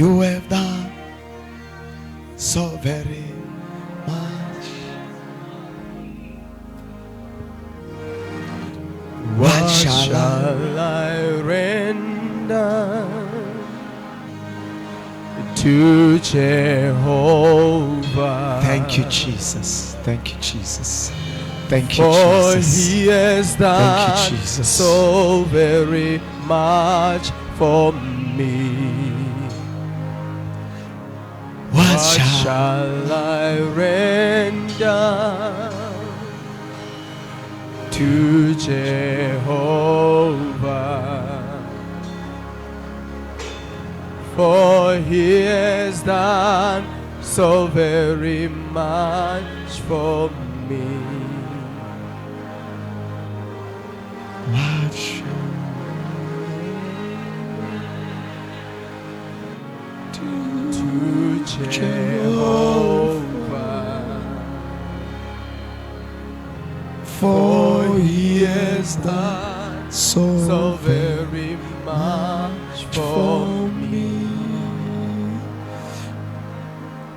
You have done so very much. What shall I render to Jehovah? Thank you, Jesus. Thank you, Jesus. Thank you, For Jesus. he has done Thank you, Jesus. so very much for me. What What shall I render to Jehovah? For he has done so very much for me. What shall To Jehovah, for he has done so so very much for me.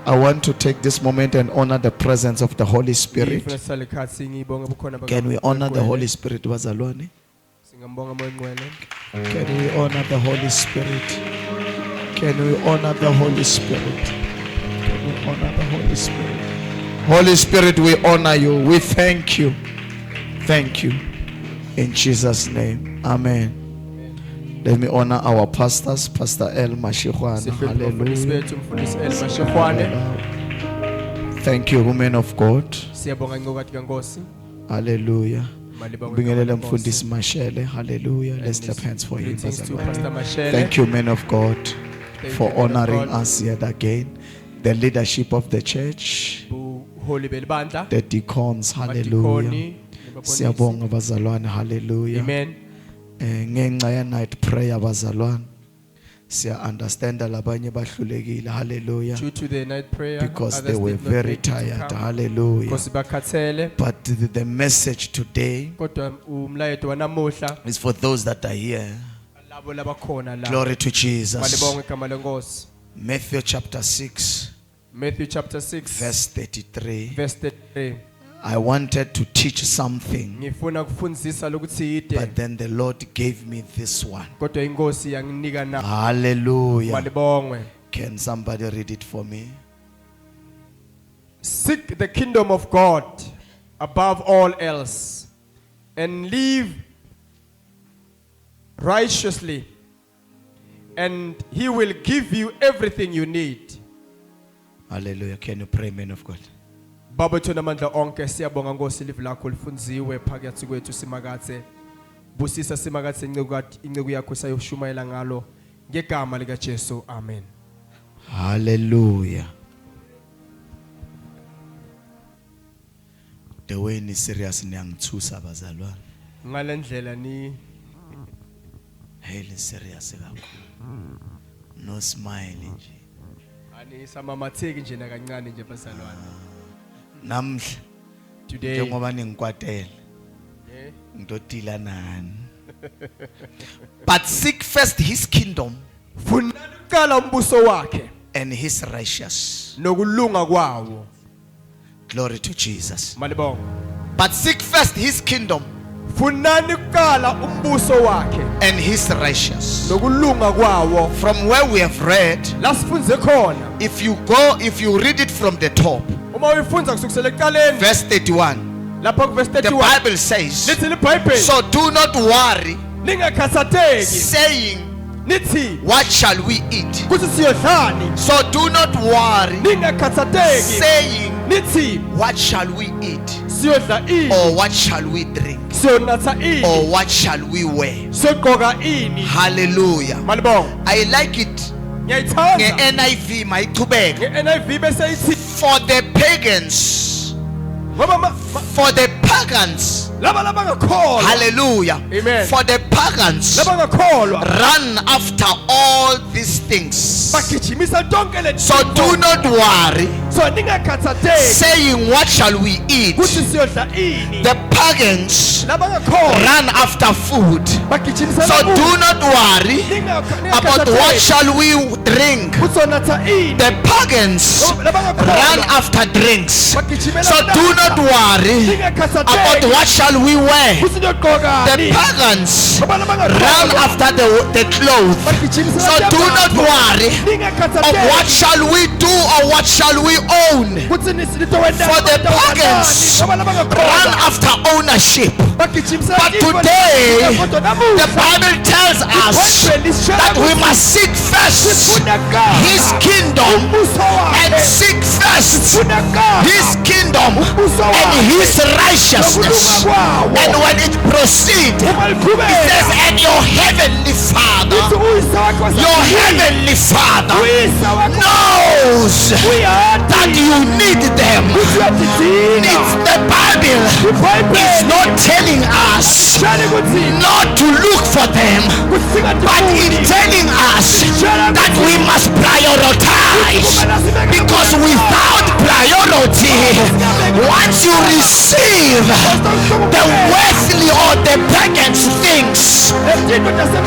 I want to take this moment and honor the presence of the Holy Spirit. Can we honor the Holy Spirit, bazalwane? Can we honor the Holy Spirit? Can we honor the Holy Spirit? Can we honor the Holy Spirit? Holy Spirit, we honor you. We thank you. Thank you. In Jesus' name. Amen. Let me honor our pastors, Pastor El Mashihwana. Hallelujah. Thank you, women of God. Hallelujah. Bingelele mfundisi Mashele. Hallelujah. Let's clap hands for him. Thank you, men of God, for honoring us yet again. The leadership of the church, the deacons. Hallelujah. Siyabonga bazalwane. Hallelujah. Amen. Ngenxa ya night prayer bazalwane, siya understand labanye bahlulekile. Hallelujah. Due to the night prayer, Because they others were did not very make it to tired. come. Hallelujah. Because bakhathele, But the message today kodwa umlayeto wanamuhla is for those that are here. labo labakhona la. Glory to Jesus. Malibonge igama lenkosi. Matthew chapter 6 Matthew chapter 6 verse 33. verse 33. I wanted to teach something, Ngifuna kufundisa lokuthi ide, but then the Lord gave me this one. kodwa inkosi yanginika na. Hallelujah. Malibonge. Can somebody read it for me? Seek the kingdom of God above all else and live righteously, and he will give you everything you need. Hallelujah. Can you pray, men of God? Baba thina amandla onke siyabonga Nkosi live lakho lifunziwe phakathi kwethu simakathe busisa simakathe inceke yakho sayoshumayela ngalo ngegama lika Jesu. Amen. Hallelujah. The way ni serious niyangithusa bazalwane. Ngalendlela ni Hey, ni serious kakhulu. No smile nje. ani samamatheki nje nakancane nje bazalwane. Namhla Today njengoba ningikwatela ngidodila nani. But seek first his kingdom funani uqala umbuso wakhe and his righteous. nokulunga kwawo. Glory to Jesus. Malibonga. But seek first his kingdom Funani uqala umbuso wakhe and his righteous. nokulunga kwawo. From where we have read, Lasifunze khona. if you read it from the top, Uma uyifunza kusukela eqaleni verse 31, lapha ku verse the 31 Bible says, lithi liBhayibheli so do not worry, ningakhathateki saying, nithi what shall we eat? kuthi siyodlani. So do not worry, Ningakhathateki saying, nithi what shall we eat? siyodla ini, Or what shall we drink? siyonatha ini, Or what shall we wear? siyogqoka ini. Hallelujah. Malibonga. I like it. Ngiyayithanda NIV mayiqhubeka. nge-NIV bese ithi For the pagans, ngoba for the pagans, laba labangakholwa Hallelujah. Amen. For the pagans labangakholwa run after all these things. bagijimisa tonke le So do not worry, so ningakhathatheki saying, what shall we eat? kuthi siyodla ini The pagans labangakholwa run after food. bagijimisa So do not worry about what shall we drink. uzonatha ini The pagans run labangakholwa after drinks. bagijimela So do not worry about what shall we wear. usiyogqoka The pagans run after the clothes. So do not worry of what shall we do or what shall we own. For the pagans run after ownership. But today, the Bible tells us that we must seek first His kingdom and seek first His kingdom and His righteousness. And when it proceeds, it says, and your heavenly Father knows that you need them. The Bible is not telling us not to look for them, but it's telling us that we must prioritize, because without priority, once you receive the worldly or the pagan things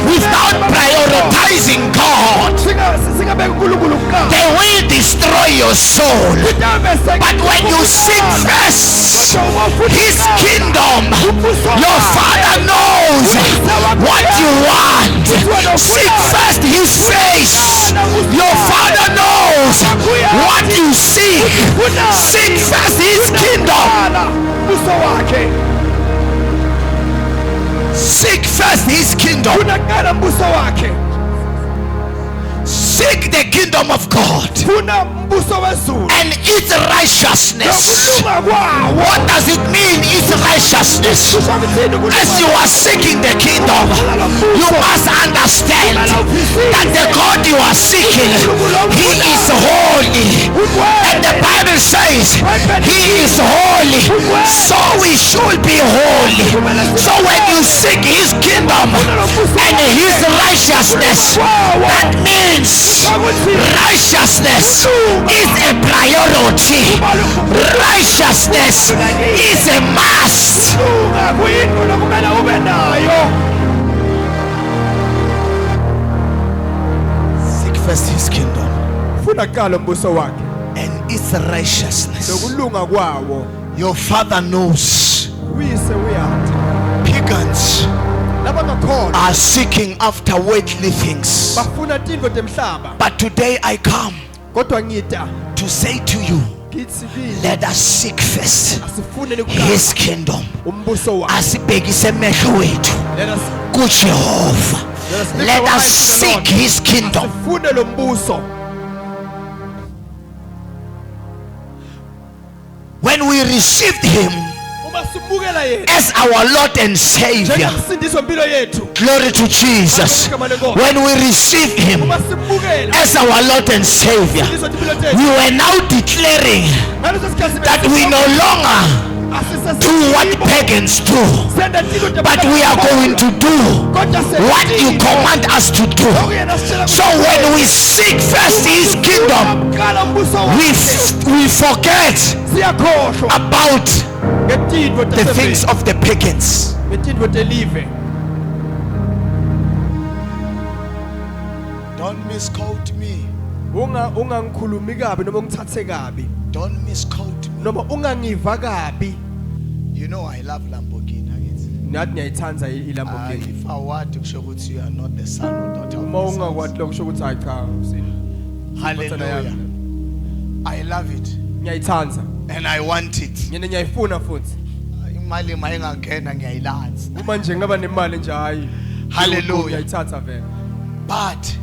without prioritizing God, they will destroy your soul. But when you seek first His kingdom, your Father knows what you want. Seek first His face. Your Father knows what you seek. Seek first His kingdom. Seek first His kingdom. Seek the kingdom of God and its righteousness. What does it mean, its righteousness? As you are seeking the kingdom, you must understand that the God you are seeking, He is holy. And the Bible says He is holy, so we should be holy. So when you seek His kingdom and His righteousness, that means righteousness is a priority. Righteousness is a must. Seek first His kingdom and its righteousness. Your Father knows pagans are seeking after worldly things. But today I come to say to you, let us seek first His kingdom. Asibhekise amehlo wethu kuJehova. Let us seek His kingdom. When we received Him as our Lord and Savior, glory to Jesus. When we receive Him as our Lord and Savior, we were now declaring that we no longer do what pagans do, but we are going to do what you command us to do. So when we seek first His kingdom, we forget about the things of the pagans. Don't misquote me. Don't misquote me. You know I love Lamborghini. If I were to show it, you are not the son or daughter of the Hallelujah. I love it and I want it. Hallelujah. But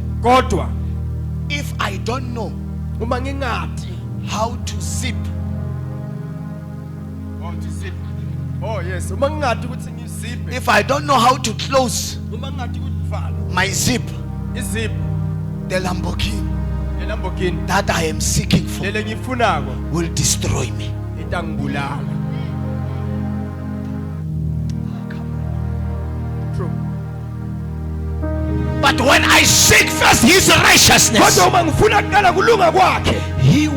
if I don't know how to zip, if I don't know how to close my zip, the Lamborghini that I am seeking for will destroy me. But when I seek first his righteousness, kodwa uma ngifuna kuqala kulunga kwakhe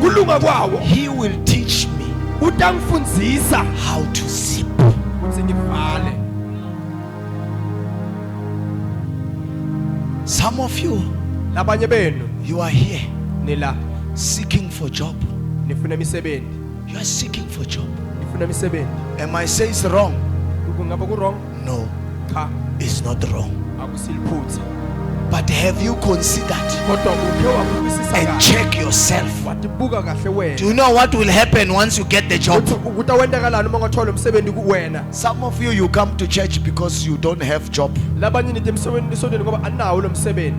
kulunga kwawo he will teach me utangifundzisa how to zip. ukuthi ngivale. Some of you, Labanye benu you are here nila seeking for job. nifuna imisebenzi, You are seeking for job. nifuna imisebenzi. Am I saying it's wrong? Kungaba ku wrong? No, Cha, it's not wrong. akusiliphutha. But have you considered Kodwa ukhe wabukisisa and kahle. check yourself? Watibuka kahle Do wena. you know what will happen once you get the job? Ukuthi awendakalani uma ungathola umsebenzi kuwena. Some of you, you come to church because you don't have job. Labanye nithi emsebenzini nisondeni ngoba anawo lo msebenzi.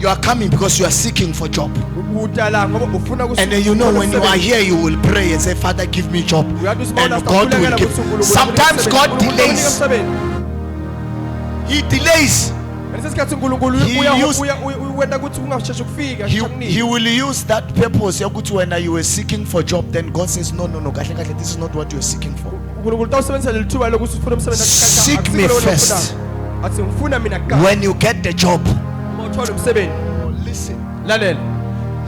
You are coming because you are seeking for job. Utala ngoba ufuna And then you know when you are here, you will pray and say, Father, give me job. And God will give. Sometimes God delays. He delays. Ngesikhathi uNkulunkulu He used- uwenda ukuthi ungasheshe ukufika. He will use that purpose. When you were seeking for job, then God says, no, kahle kahle, this is not what you are seeking for. uNkulunkulu tawusebenzisa leli thuba lokuthi ufuna umsebenzi Seek me first. Athi ngifuna mina kuqala. When you get the job, Uma uthola umsebenzi, listen, lalela.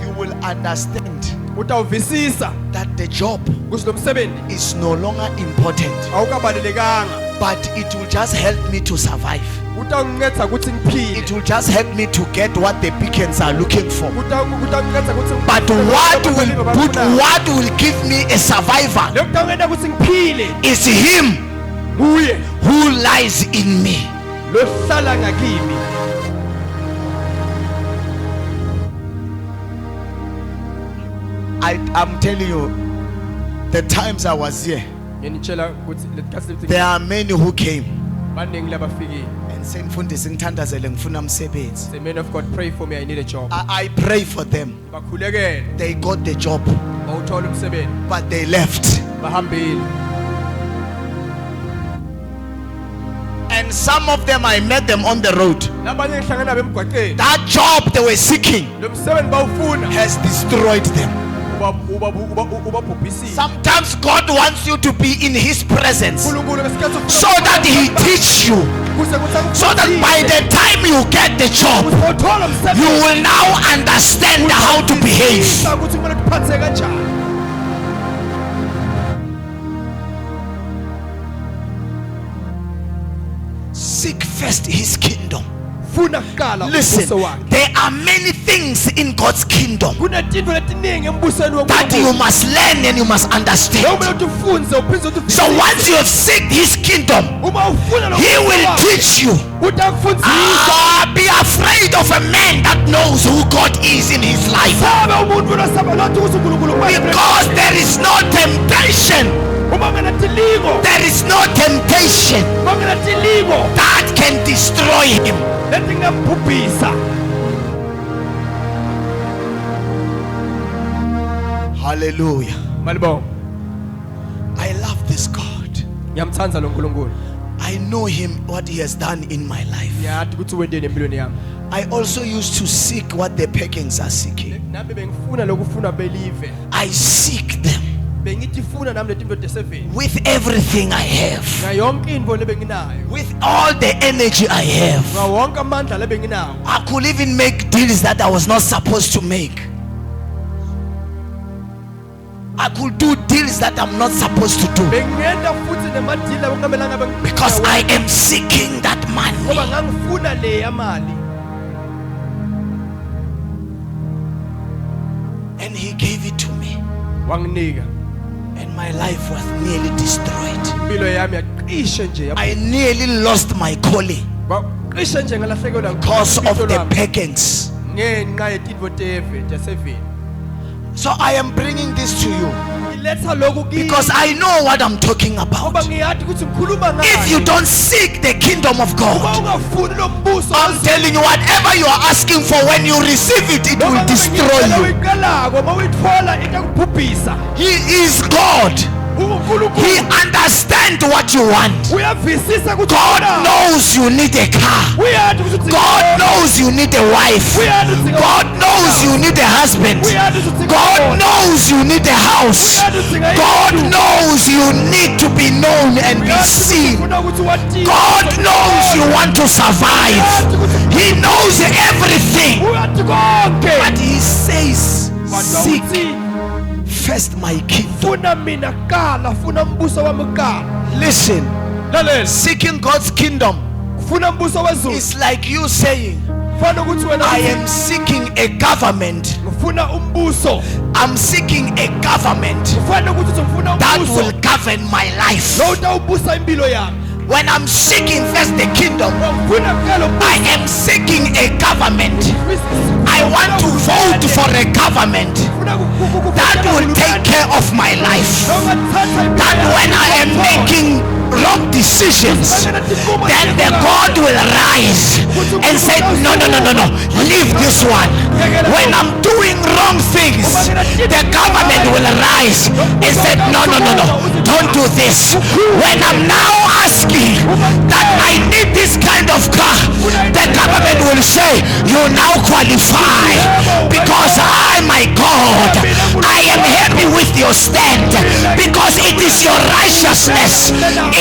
you will understand Utawuvisisa that the job ukuthi lo msebenzi is no longer important, awukabalelekanga. but it will just help me to survive. Utanginceda ukuthi ngiphile. It will just help me to get what the pickens are looking for. Utanginceda ukuthi But what will give me a survivor Lokho kutangena ukuthi ngiphile is him kuye who lies in me. lo hlala ngakimi. I'm telling you, the times I was here, Ngiyanitshela ukuthi lesikhathi there are many who came baningi labafikile. and said, "Mfundisi ngithandazele ngifuna umsebenzi." Say, man of God, pray for me, I need a job. I pray for them. Bakhulekele They got the job, bawuthola umsebenzi but they left. bahambile. And some of them, I met them on the road. Labanye ngihlangana nabo emgwaqeni. That job they were seeking Lo msebenzi bawufuna has destroyed them. ubabhubhisile. Sometimes God wants you to be in his presence uNkulunkulu ngesikhathi ufuna so that he teach you, ukuze kuthi so that by the time you get the job, uthola umsebenzi you will now understand how to behave. ukuthi kumele kuphathe kanjani. Seek first his kingdom. Funa kuqala Listen, umbuso wakhe. there are many things in God's kingdom Kunezinto letiningi embusweni that you wonkulunkulu. must learn and you must Loko understand. kumele ukuthi ufunze uphinde uthi So once you have seeked his kingdom, uma ufuna lo he mbuso will wakhe, teach you. utakufundisa. Be afraid of a man that knows who God is in his life. Sabe umuntu losaba lothi ukuthi uNkulunkulu Because there is no temptation, uma ngenatiliko, there is no temptation uma ngenatiliko that can destroy him. letingamubhubhisa. Hallelujah. Malibonga. I love this God. Ngiyamthanda lo nkulunkulu. I know him, what he has done in my life. Ngiyathi ukuthi wendeni empilweni yami. I also used to seek what the pagans are seeking. Nami bengifuna lokufuna believe. I seek them Bengithi funa nami letinto deseveni. with everything I have, Ngayonke into lebenginayo. with all the energy I have. Ngawonke amandla lebenginawo. I could even make deals that I was not supposed to make. I could do deals that I'm not supposed to do Bengenda futhi nemadila okungamelanga because I am seeking that money. ngoba ngangifuna le yamali. And he gave it to me, Wanginika. and my life was nearly destroyed. Impilo yami yaqishe nje. I nearly lost my calling Qishe nje ngalahlekelwa because of the lami. pagans. Ngenxa yetinto deseveni. So I am bringing this to you Iletha lokhu kimi because I know what I'm talking ngoba about. ngiyathi ukuthi ngikhuluma If you ngani. don't seek the kingdom of Uma God, ungafuni lo mbuso I'm telling you, whatever you are asking for, when you receive it, it will destroy you. uyiqalako uma uyithola itakubhubhisa. He is God. He uNkulunkulu understands what you want. uyavisisa ukuthi God knows you need a car. uyathi ukuthi God knows knows you need a wife. God knows you need a husband. God knows you need a house. God knows you need to be known and be seen. God knows you want to survive. He knows everything. But he says, seek first my kingdom. Listen, seeking God's kingdom is like you saying, I am seeking a government. I'm seeking a government that will govern my life. When I'm seeking first the kingdom, I am seeking a government. I want to vote for a government that will take care of my life. That when I am making wrong decisions, then the God will rise and say, no, leave this one. When I'm doing wrong things, the government will rise and say, no, don't do this. When I'm now asking that I need this kind of car, the government will say, you now qualify, because I, my God, I am happy with your stand, because it is your righteousness.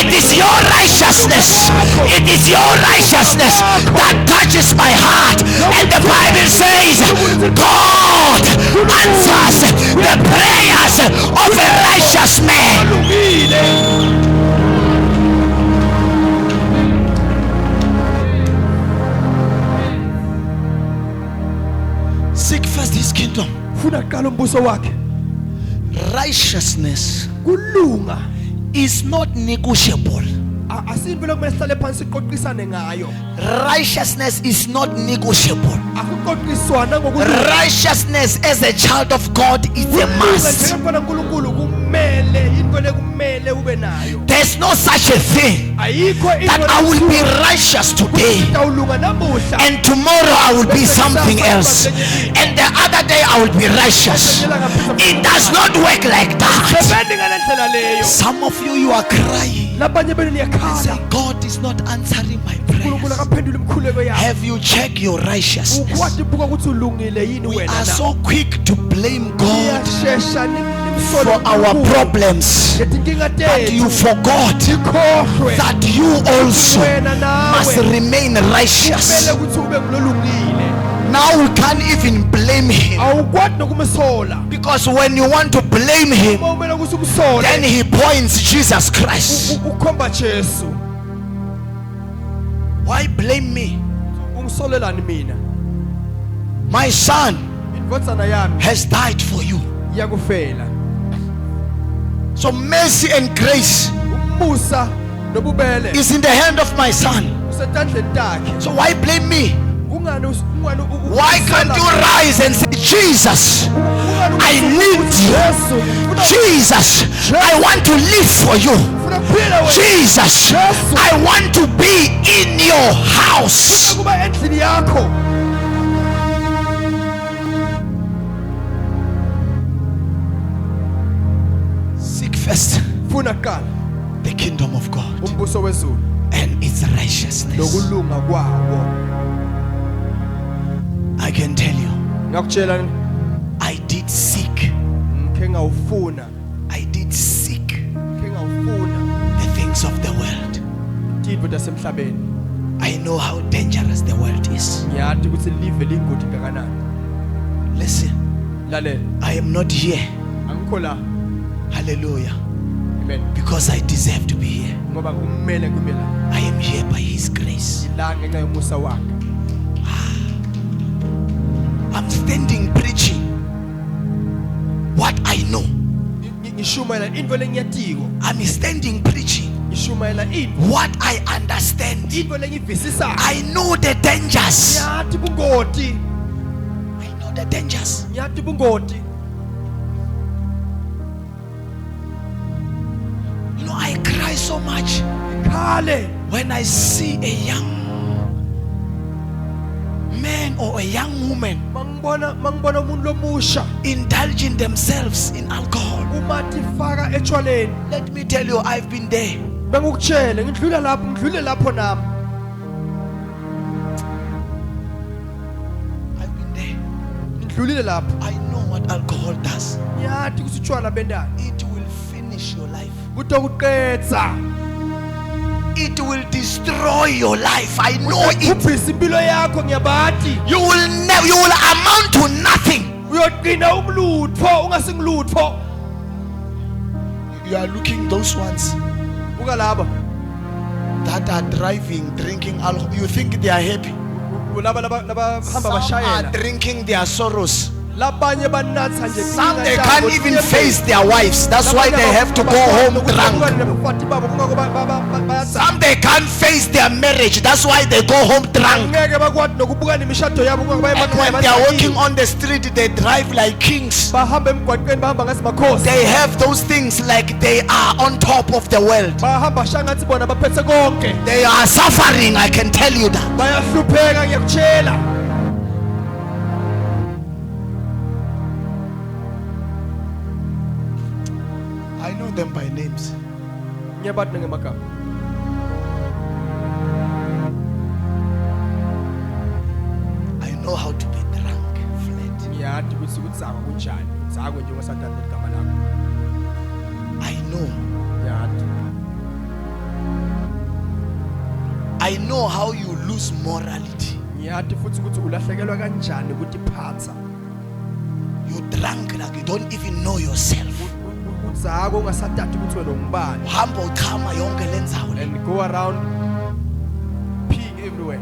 It is your righteousness. It is your righteousness that touches my heart. And the Bible says, God answers the prayers of a righteous man. Seek first his kingdom. Righteousness is not negotiable. Righteousness is not negotiable. Righteousness as a child of God is a must. There's no such a thing that I will be righteous today and tomorrow I will be something else and the other day I will be righteous. It does not work like that. Some of you are crying and say, God is not answering my prayers. Have you checked your righteousness? We are so quick to blame God for our problems, but you forgot that you also must remain righteous. Now we can't even blame him, because when you want to blame him, then he points Jesus Christ. Why blame me? My son has died for you. So mercy and grace is in the hand of my son. So why blame me? Why can't you rise and say, Jesus, I need you. Jesus, I want to live for you. Jesus, I want to be in your house. Seek first the kingdom of God and its righteousness. I can tell you, I did seek. I did seek the things of the world. I know how dangerous the world is. Listen, I am not here, hallelujah, because I deserve to be here. I am here by his grace. I'm standing preaching what I know. I'm standing preaching what I understand. I know the dangers. I know the dangers. You know, I cry so much when I see a young man or a young woman indulging themselves in alcohol. Let me tell you, I've been there. ngidlulile lapho. I know what alcohol does. Ngiyazi ukuthi utshwala bendani It will finish your life. kutokuqedza. It will destroy your life. I know it. Ubhisa impilo yakho ngiyabati. You will amount to nothing. Uyogcina umlutho ungasingilutho. You are looking those ones Buka laba. that are driving, drinking alcohol. You think they are happy? Laba hamba Some are bashayela. drinking their sorrows. Labanye banatha nje. Some they can't even face their wives. That's why they have to go home drunk. Some they can't face their marriage. That's why they go home drunk. Ngeke bakwazi nokubuka nemishado yabo ngoba And when they are walking on the street, they drive like kings. bahamba emgwaqweni bahamba ngasimakhosi. They have those things like they are on top of the world. Bahamba shangathi bona baphethe konke. They are suffering, I can tell you that. Bayahlupheka ngiyakutshela. I know them by names. Ngiyabathi ngemagama. I know how to be drunk, flat. Ngiyazi ukuthi kudzaka kunjani. Udzakwe nje ungasathanda igama lakho. I know. Ngiyazi. I know how you lose morality. Ngiyazi futhi ukuthi ulahlekelwa kanjani ukutiphatha. You drunk like you don't even know yourself. Udzakwe ungasatati ukuthi wena ungubani. Uhamba uchama yonke lendzawo le. And go around peeing everywhere.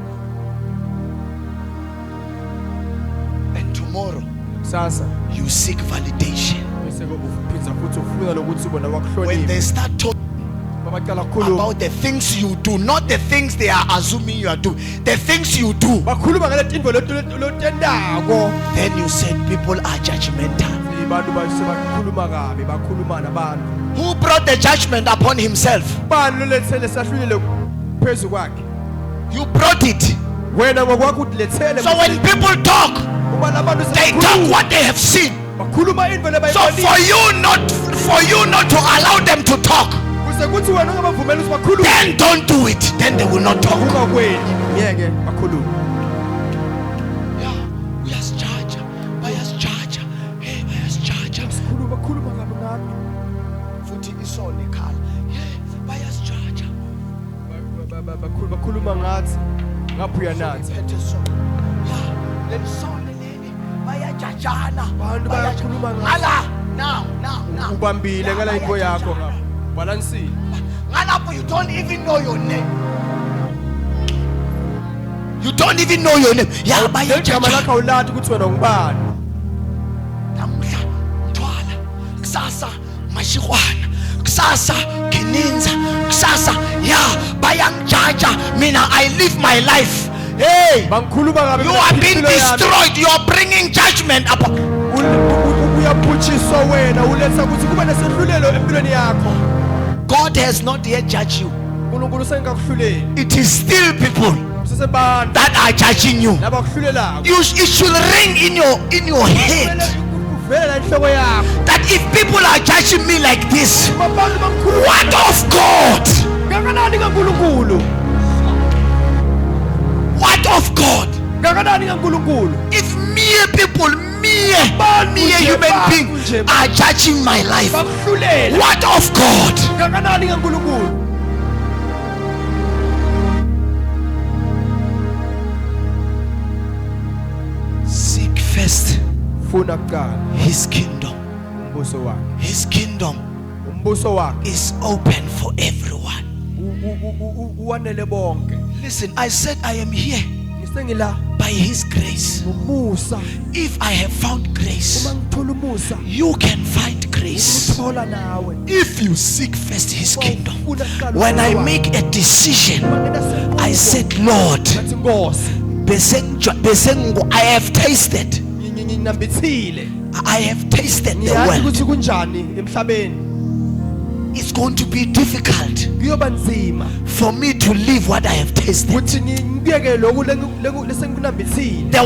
And tomorrow Sasa you seek validation. bese kuphinza futhi ufuna lokuthi bona When bakuhloniphe. they start talking Babaqala ukukhuluma. about the things you do, not the things they are assuming you are doing, the things you do, Bakhuluma ngale tinto lotendako. then you said people are judgmental. Abantu bakhuluma kabi, bakhuluma nabantu. Who brought the judgment upon himself? Bani lolethele sahlulile phezu kwakhe. You brought it. Wena ngokwakho udilethele. So when people talk, uma labantu they talk what they have seen. bakhuluma into So lebayibonile. for you not to allow them to talk, Kuze kuthi wena ungabavumeli ukuthi bakhulume. then don't do it. Then they will not talk. Ungakweni ngeke bakhulume. Yeah, bias charger, hey, bias charger. Bakhuluma kabi ngami. Futhi isone khala. Yeah, bias charger. Bakhuluma ngathi ngaphuya nathi. Phethe sona. Yeah, then sone leli bayajajana. Abantu bayakhuluma ngathi. Ngala, now. Ubambile ngala ingo yakho ngapha. Balansile. Ngalapho you don't even know your name. You don't even know your name. Yeah, Igama bayajajana. lakho awulathi ukuthi wena ungubani. Namhla mthwala, kusasa mashikwana, kusasa kininza, kusasa yeah bayangijaja. Mina I live my life. Hey, Bangikhuluma kabi. you are being destroyed. You are bringing judgment upon. Uyaphutshiswa wena uletha ukuthi kube nesehlulelo empilweni yakho. God has not yet judged you. uNkulunkulu sengakuhluleli. It is still people Kusesebantu that are judging you. labakuhlulelako. It should ring in your head Kuvela inhloko yakho. that if people are judging me like this, Abantu bangikhuluma what of God? kanganani kaNkulunkulu? What of God? Kanganani kaNkulunkulu? If mere people, mere human beings are judging my life, Bakuhlulela. what of God? Kanganani kaNkulunkulu? Seek first Funa kuqala His kingdom. umbuso wakhe. His kingdom Umbuso wakhe is open for everyone. uwanele bonke. Listen, I said I am here Ngisengila by His grace. ngumusa. If I have found grace, Uma ngithola umusa, you can find grace. uthola nawe. If you seek first His kingdom. Ufuna kuqala When I umbuso wakhe. make a decision, Mangena senqubo. I said, Lord, Ngathi Nkosi, I have tasted. nginambithile. I have tasted the Ngiyazi world. ukuthi kunjani emhlabeni. It's going to be difficult Kuyoba nzima for me to live what I have tasted. ukuthi ngibeke lokhu lesenginambithile. The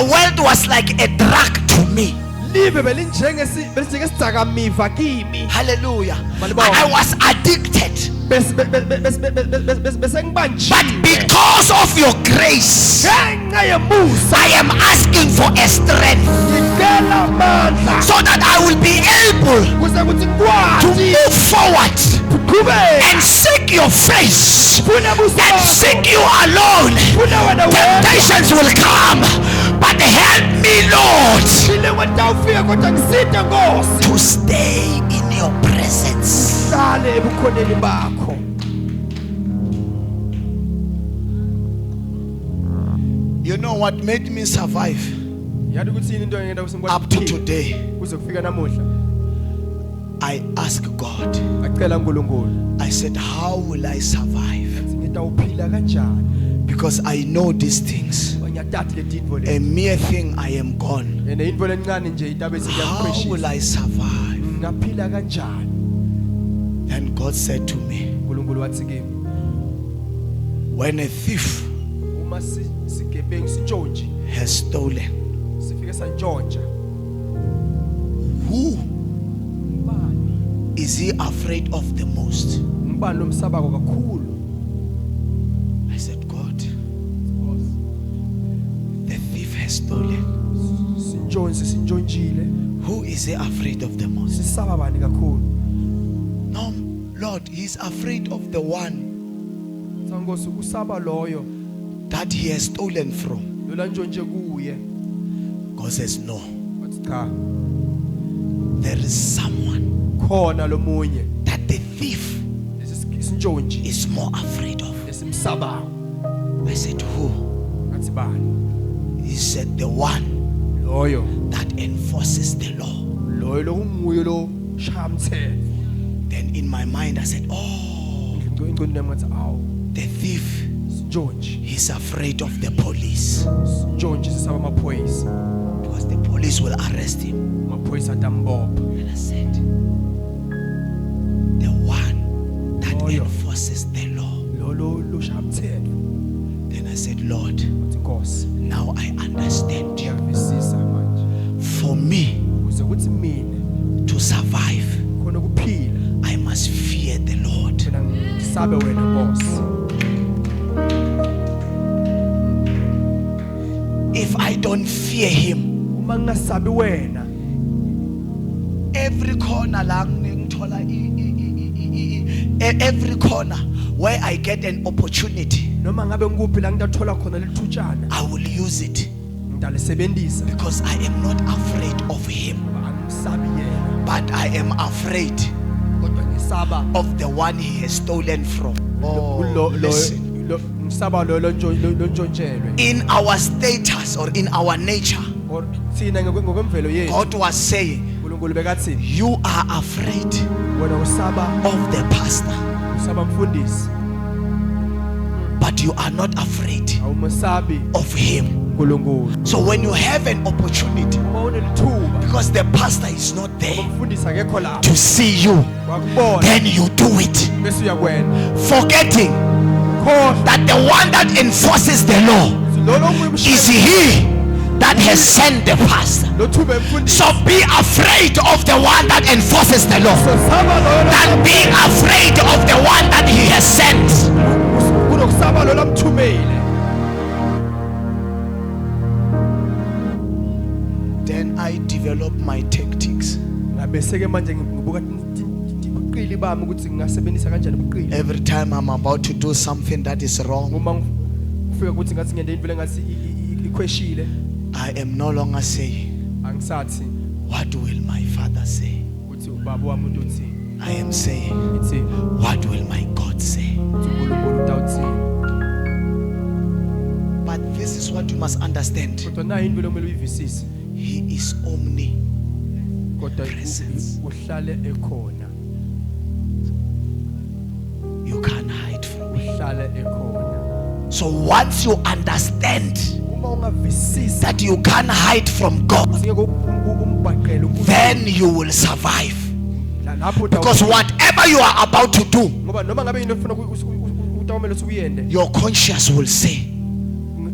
world was like a drug to me. Live belinjengesidakamiva kimi. Hallelujah. Malibonga. I was addicted. Bese But ngibanjiwe. because of your grace, Ngenxa I am asking for a strength so that I will be able to move forward and seek your face and seek you alone. Temptations will come, but help me, Lord, to stay in your presence. You know what made me survive up to today? I asked God, I said, how will I survive? Because I know these things. A mere thing, I am gone. How will I survive? Then God said to me, when a thief has stolen, who is he afraid of the most? I said, God, the thief has stolen. Who is he afraid of the most? No, Lord, he's afraid of the one that he has stolen from. God says, no. There is someone that the thief is more afraid of. I said, who? He said, the one that enforces the law. Then in my mind I said, oh, the thief, he's afraid of the police, because the police will arrest him. And I said, the one that enforces the law. Then I said, Lord, now I understand you. For me to survive, I must fear the Lord. If I don't fear him, every corner every corner where I get an opportunity, I will use it, because I am not afraid of him, but I am afraid of the one he has stolen from. Oh, listen. In our status or in our nature, God was saying, you are afraid of the pastor, but you are not afraid of him. So when you have an opportunity, because the pastor is not there to see you, then you do it, forgetting that the one that enforces the law is he that has sent the pastor. So be afraid of the one that enforces the law than being afraid of the one that he has sent. Then I develop my tactics. Every time I'm about to do something that is wrong, I am no longer saying, what will my father say? I am saying, what will my God say? But this is what you must understand. He is omnipresent. You can't hide from him. So once you understand that you can't hide from God, then you will survive. Because whatever you are about to do, your conscience will say, will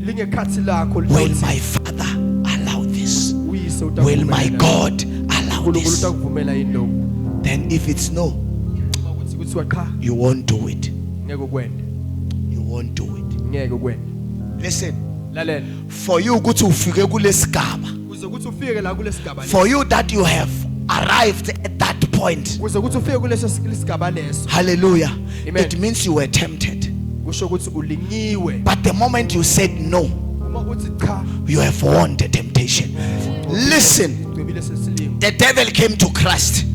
my father allow this? Will my God allow this? Then if it's no, you won't do it. You won't do it. Listen, lalela for you ukuthi ufike kulesigaba, kuze ukuthi ufike la kulesigaba for you that you have arrived at that point, kuze ukuthi ufike kulesigaba leso. hallelujah, Amen. it means you were tempted, Kusho ukuthi ulingiwe. but the moment you said no, Uma uthi cha, you have won the temptation. Listen, ugcibile sesilingo. the devil came to Christ,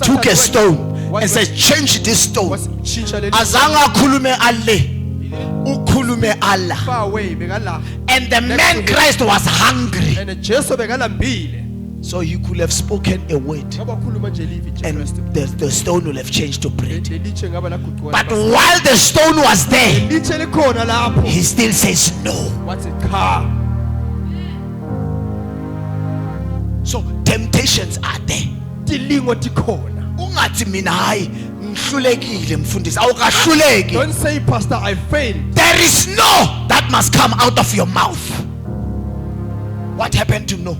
took a stone and said, change this stone. Washintsha leli Azanga khulume alle, ukhulume Allah. far away bekala. And the man Christ was hungry, And Jesu bekalambile. so he could have spoken a word Ngoba khuluma nje livi and Jesu. the stone will have changed to bread. Lelitshe ngaba laguquka. But while the stone was there, litshe likhona lapho. he still says no. Wathi cha. So temptations are there. Tilingo tikhona. Ungathi mina hayi ngihlulekile mfundisi, awukahluleki. Don't say pastor I failed. There is no that must come out of your mouth. What happened to no?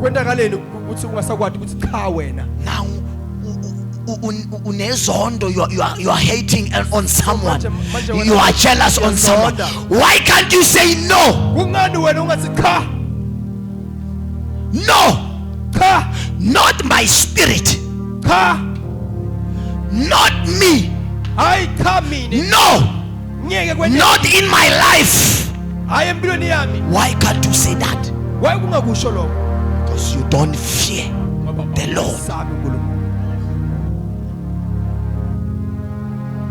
Kwendakaleni ukuthi ungasakwadi ukuthi cha wena. Now unezondo, you are hating on someone, you are jealous on someone. Why can't you say no? Kungani wena ungathi cha? No, Cha. not my spirit, Cha. not me, Hayi cha mina. no, Ngeke kwenye. not in my life. Hayi empilweni yami. Why can't you say that? Why kungakusho lokho? Because you don't fear Ngoba the Lord. usabe uNkulunkulu.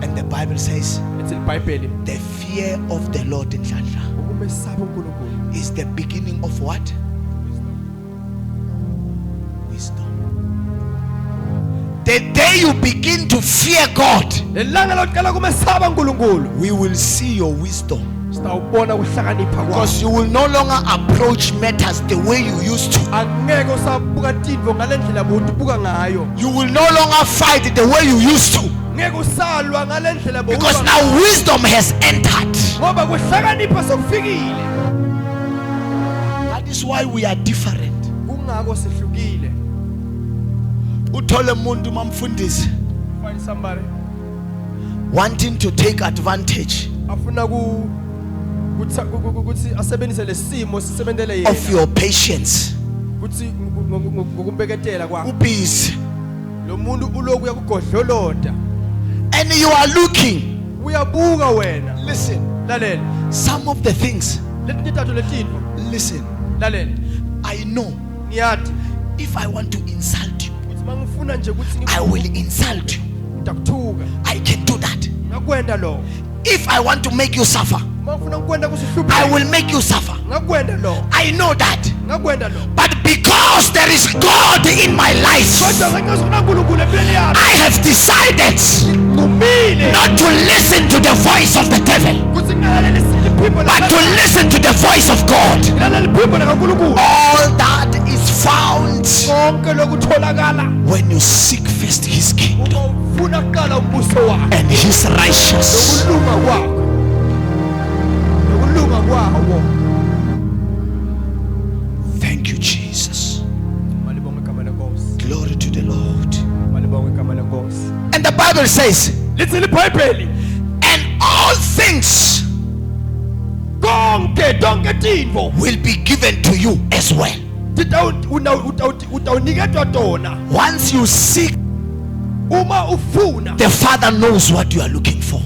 And the Bible says Ethi iBhayibheli the fear of the Lord ukumesaba uNkulunkulu. is the beginning of what? Wisdom. The day you begin to fear God, Lelanga lokuqala kumesaba uNkulunkulu. we will see your wisdom, Sitawubona ukuhlakanipha kwakho. because you will no longer approach matters the way you used to. Angeke usabuka tindvo ngalendlela bodubuka ngayo. You will no longer fight the way you used to, Ngeke usalwa ngalendlela because bodubuka. now wisdom has entered. Ngoba kuhlakanipha sokufikile. That is why we are different. Kungako sihlukile. Uthole umuntu mamfundisi Find somebody wanting to take advantage afuna ukuthi asebenzise lesimo sisebenzele of yena. your patience. Kuthi ngokumbeketela kwakho. Ubisi. Lo muntu uloku uyakugodloloda. And you are looking. Uyabuka wena. Listen, Lalela. some of the things, Letinye tatho letindvo. listen, Lalela. I know Ngiyathi if I want to insult you, ukuthi mangifuna nje ukuthi I will insult you. ngikuthuka. I can do that. Ngakwenda lo. If I want to make you suffer, Mangifuna ukwenda kusihluphe. I will make you suffer. Ngakwenda lo. I know that. Ngakwenda lo. But because there is God in my life, Kodwa ngeke uNkulunkulu empilweni yami. I have decided Kumile. not to listen to the voice of the devil, Kuthi ngilalele isiphimbo but to listen to the voice of God. ngilalele isiphimbo likaNkulunkulu. All that is found Konke lokutholakala when you seek first his kingdom uma ufuna kuqala umbuso wakhe. and his righteousness. Nokulunga kwakho. Nokulunga kwawo. Thank you, Jesus. Malibonge igama lenkosi. Glory to the Lord. Malibonge igama lenkosi. And the Bible says, Lithi iBhayibheli and all things konke tindvo will be given to you as well. utawuniketwa tona Once you seek, uma ufuna. the Father knows what you are looking for.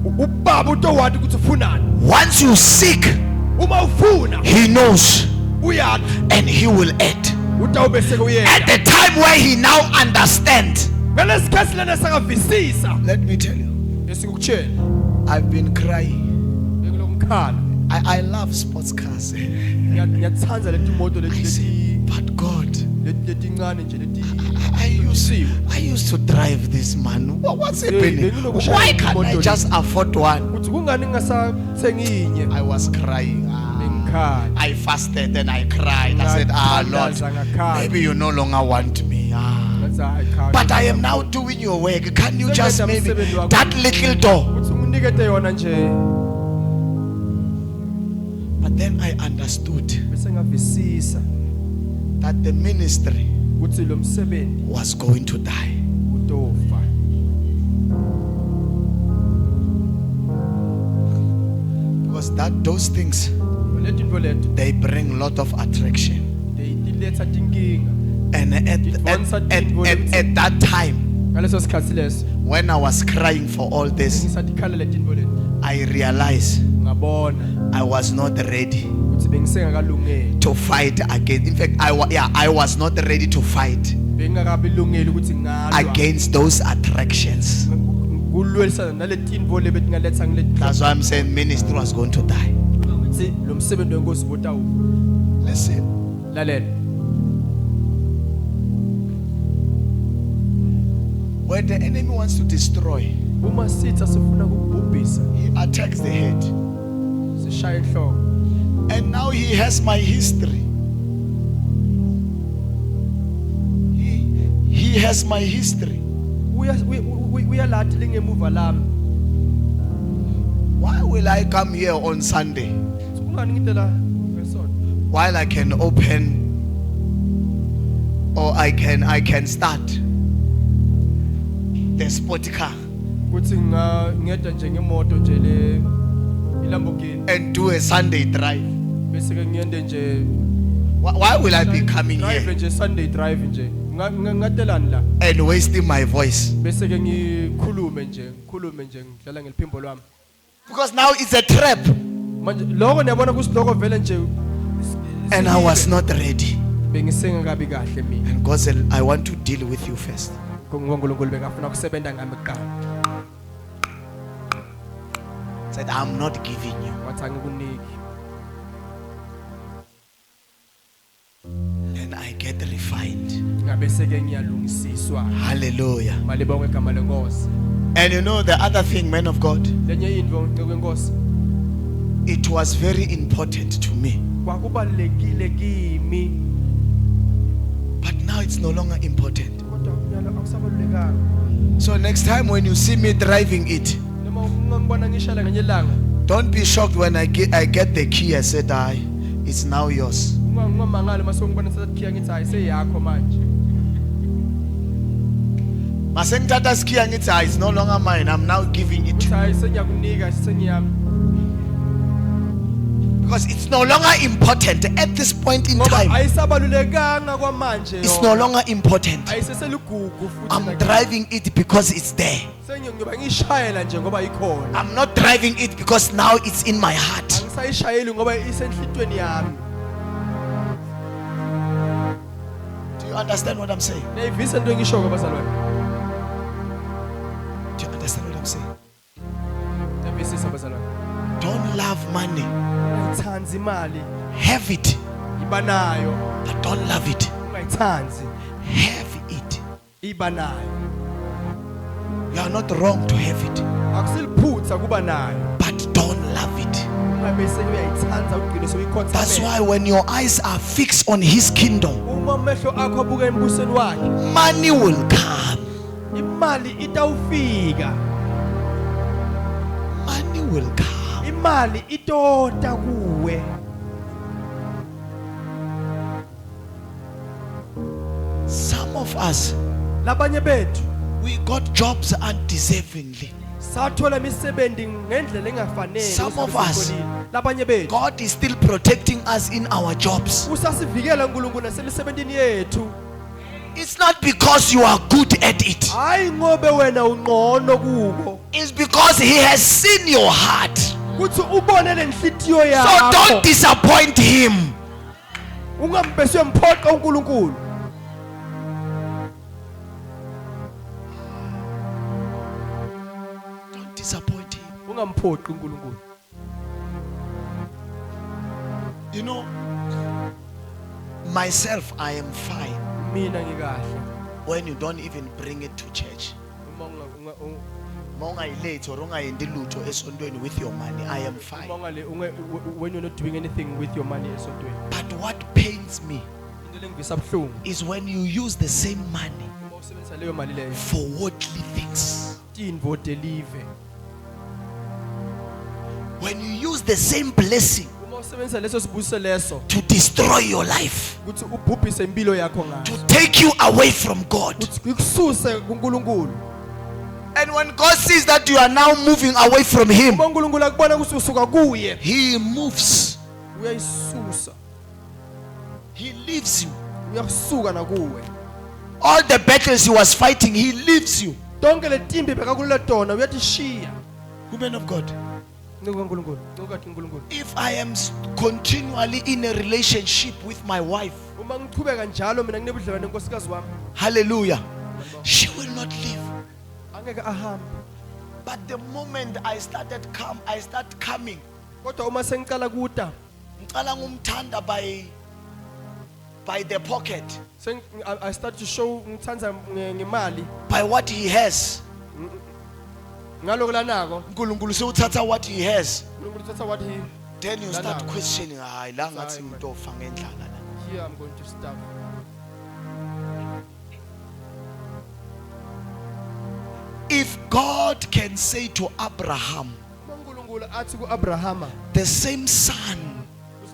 Ubaba utowati ukuthi ufunani. Once you seek, Uma ufuna he knows uyathi and he will act. utawube seke At uyena. the time where he now understands, Ngalesikhathi lena sakavisisa. let me tell you, Esikukutshela I've been crying. ngilomkhala. I love sports cars. Ngiyatsandza leti moto I say, but God, letincane nje leti. I used to drive this, man. What's happening? Why can't I just afford one? Kuthi kungani ngingasathengi inye. I was crying. Ngikhala. I fasted and I cried. I said, Lord, maybe you no longer want me. Ngathi hayi cha. But I am now doing your work. Can you just maybe that little door? Kuthi unginikete yona nje. But then I understood Bese ngavisisa that the ministry ukuthi lo msebenzi was going to die. utofa. Because Because those things, Letintfo leto they bring a lot of attraction. tiletsa tinkinga. And at that time, Ngaleso sikhatsi leso when I was crying for all this, ngisatikhala letintfo leto I realized ngabona I was not ready ukuthi bengisengakalungeli. to fight against. In fact, I was not ready to fight Bengingakabilungeli ukuthi ngalwa. against those attractions. Kulwelisana naletinfo lebetingaletsa ngiletintfo. That's why I'm saying ministry was going to die. Ukuthi lo msebenzi wenkosi botawufa. Listen, Lalela. when the enemy wants to destroy, Uma sitha sifuna ukubhubhisa, he attacks the head. sishaya enhloko. And now he has my history. He has my history. Uyalathi lingemuva lami. Why will I come here on Sunday Ungani ngide la ngesonto? while I can open or I can start the sport car Kuthi ngiyeda nje ngemoto nje le iLamborghini and do a Sunday drive? bese ke ngiyende nje Why will I be coming drive here nje Sunday drive nje. Ngatelani la and wasting my voice? bese ke ngikhulume nje ngidlala ngeliphimbo lwami. Because now it's a trap Manje lokho niyabona kusiloko vele nje and I was not ready. bengisengakabi kahle mina. And God said, I want to deal with you first. ngoNkulunkulu bekafuna kusebenta ngami kuqala. Said, I'm not giving you. Wathi angikuniki. And I get refined. Ngabe seke ngiyalungisiswa. Hallelujah. Malibonke igama lenkosi. And you know the other thing, man of God, Lenye indvo ngekwenkosi it was very important to me. kwakubalekile kimi But now it's no longer important. kodwa kunyalo akusabalulekanga. So next time when you see me driving it, Noma ungangibona ngishayela ngenye ilanga don't be shocked when I get the key. I said, it's now yours. ungamangali mase ungibona sesakhiya ngithi hayi seyakho manje. Masengithatha skiya ngithi, it's no longer mine. I'm now giving it to Uthi you. hayi sengiyakunika sengiyami. Because it's no longer important at this point in Ngoba time. ayisabalulekanga kwamanje. It's no longer important. Ayiseseligugu futhi I'm nakimi. driving it because it's there. Sengiyoba ngishayela nje ngoba ikhona. I'm not driving it because now it's in my heart. Angisayishayeli ngoba isenhlitweni yami. Do you understand what I'm saying? Nayivisa into engishoko bazalwane. Do you understand what I'm saying? Nayivisa bazalwane. Don't love money. Ungayithanzi imali Have it, iba nayo. but don't love it. Ungayithanzi Have it. iba nayo. You are not wrong to have it, Akusiliphutha kuba nayo. but don't love it. Ungabe uyayithanza ugcine soyikhonza. That's why when your eyes are fixed on His kingdom, uma amehlo akho abuka embusweni wakhe, money will come. imali itawufika. Money will come. Imali itota kuwe. Some of us, Labanye bethu we got jobs undeservingly. sathola imisebenzi ngendlela engafanele. Some of us, labanye bethu God is still protecting us in our jobs. usasivikela uNkulunkulu nasemisebenzini yethu. It's not because you are good at it. Hayi ngobe wena ungqono kuko. It's because He has seen your heart. Kuthi ubone lenhlitiyo So yakho. don't disappoint Him. Ungambese umphoqa uNkulunkulu. Don't disappoint Him. Ungamphoqi uNkulunkulu. You know, myself, I am fine Mina ngikahle. when you don't even bring it to church. Uma Late or with your money, I am fine. when you're not doing anything with your money esontweni. But what pains me Into lengivisa buhlungu. is when you use the same money Uma usebenzisa leyo mali leyo. for worldly things. Tinvo delive. When you use the same blessing Uma usebenzisa leso sibusiso leso to destroy your life, ukuthi ubhubhise impilo yakho ngayo. to take you away from God. Ukuthi ikususe kuNkulunkulu. And when God sees that you are now moving away from Him, uma uNkulunkulu akubona ukuthi usuka kuye He moves. uyayisusa He leaves you. uyasuka nakuwe All the battles He was fighting, He leaves you. tonke letimbi bekakulele tona uyatishiya Women of God, uNkulunkulu ngokathi uNkulunkulu if I am continually in a relationship with my wife, uma ngichubeka njalo mina nginebudlelwane nenkosikazi wami hallelujah, she will not leave. angeke ahambe But the moment I start coming, kodwa uma sengicala kuta ngicala ngumthanda by the pocket, I start to show ngithandza ngemali by what he has. ngaloko lanako uNkulunkulu sewuthatha what he has, uNkulunkulu uthatha what he then you start Lanako. questioning, hayi la ngathi Hayi, man. ngitofa ngendlala la. here I'm going to stop If God can say to Abraham, uma uNkulunkulu athi kuAbrahama the same son,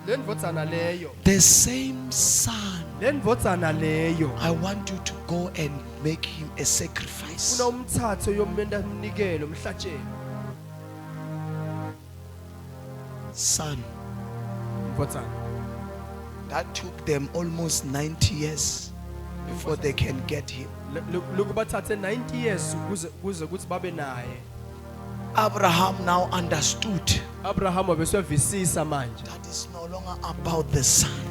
lendvodzana leyo lendvodzana leyo I want you to go and make him a sacrifice. una umthatho yomenda mnikelo mhlatshelo Son, mvodzana that took them almost 90 years before they can get him. lokhu bathathe 90 years kuze kuthi babe naye Abraham now understood Abraham wabesevisisa manje that it's no longer about the son,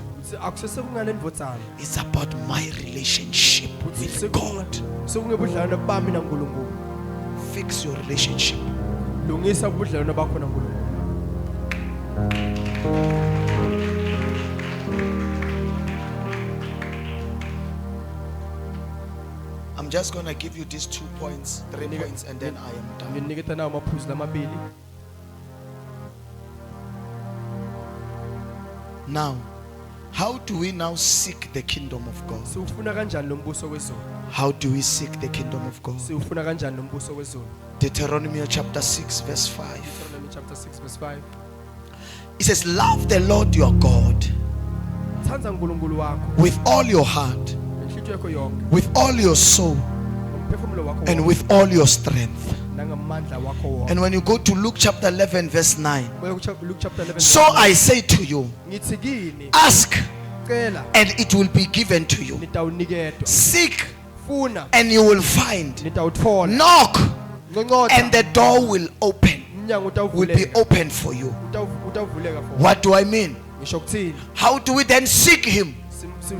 akusese kungale ndvodzana it's about my relationship with God. sekungebudlelwane bami naNkulunkulu Fix your relationship. lungisa ubudlelwane bakho naNkulunkulu I'm just going to give you these 2 points, 3 points, and then I am done. nginiketa nawo amaphuzu lamabili Now, how do we now seek the kingdom of God? siwufuna kanjani lo mbuso wezulu How do we seek the kingdom of God? siwufuna kanjani lo mbuso wezulu Deuteronomy chapter 6 verse 5. Deuteronomy chapter 6 verse 5 It says, love the Lord your God thandza uNkulunkulu wakho with all your heart, ngenhlitiyo yakho yonke with all your soul, ngomphefumulo wakho and wonke with all your strength. nangamandla wakho wonke And when you go to Luke chapter 11 verse 9, Luke chapter 11 so I say to you, ngithi kini ask cela and it will be given to you. nitawuniketwa Seek funa and you will find. nitawutfola Knock ngonqotha and the door will open. umnyango Will be utawuvuleka open for you. utawuvuleka for What do I mean? ngisho kuthini How do we then seek him?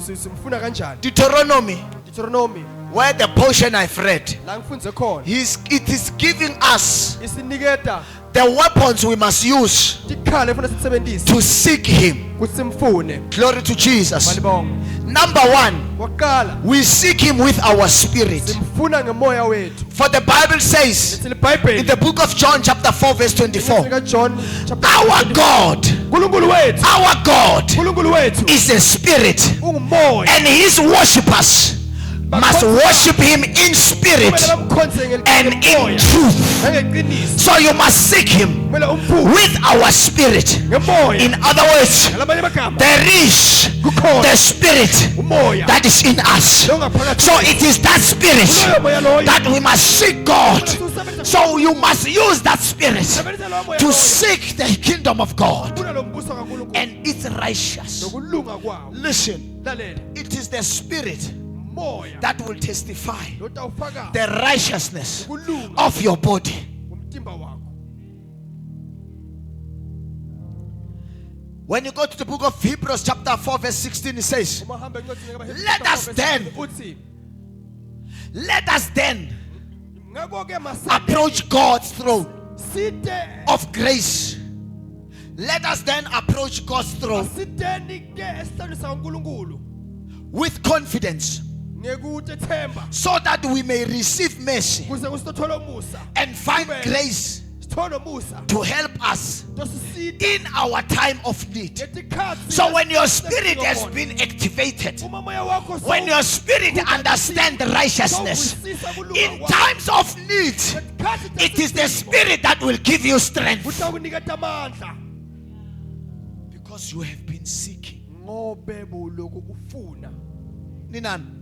simfuna kanjani Deuteronomy, Deuteronomy where the portion I've read, la ngifundze khona it is giving us isiniketa the weapons we must use tikhale efuna sisebenzise to seek him. kuthi simfune Glory to Jesus. balibonga Number 1, waqala we seek him with our spirit. simfuna ngemoya wethu For the Bible says lithi libhayibheli in the book of John chapter 4 verse 24, ka John chapter our God, uNkulunkulu wethu our God uNkulunkulu wethu is a spirit, ungumoya and his worshippers must worship him in spirit kumele bamkhonze and in ngemoya truth. nangeqiniso So you must seek him kumele umbuke with our spirit. ngemoya In other words, ngamanye amagama there is the spirit umoya that is in us. lo ngaphakathi So it is that spirit loyo moya loyo that we must seek God. So you must use that spirit sebenzisa lo moya to loyo seek the kingdom of God funa lo mbuso kaNkulunkulu and its righteous. nokulunga kwawo Listen, lalela it is the spirit moya that will testify lotawufaka the righteousness kulunga of your body. umtimba wakho When you go to the book of Hebrews chapter 4 verse 16, it says, uma hamba encwadini kaHebrew Let us then- uthi let us then ngakho ke approach God's throne site of grace. Let us then approach God's throne asiteni ke esihlalo sikaNkulunkulu with confidence ngekuthi themba so that we may receive mercy kuze kusithola umusa and find grace sithola umusa to help us tosisite in our time of need. ngetikhathi So when your spirit has been activated, uma moya wakho when your spirit understands the righteousness, in times of need, it is the spirit that will give you strength. utakuniketa amandla Because you have been seeking. ngobe buloku ufuna Ninani?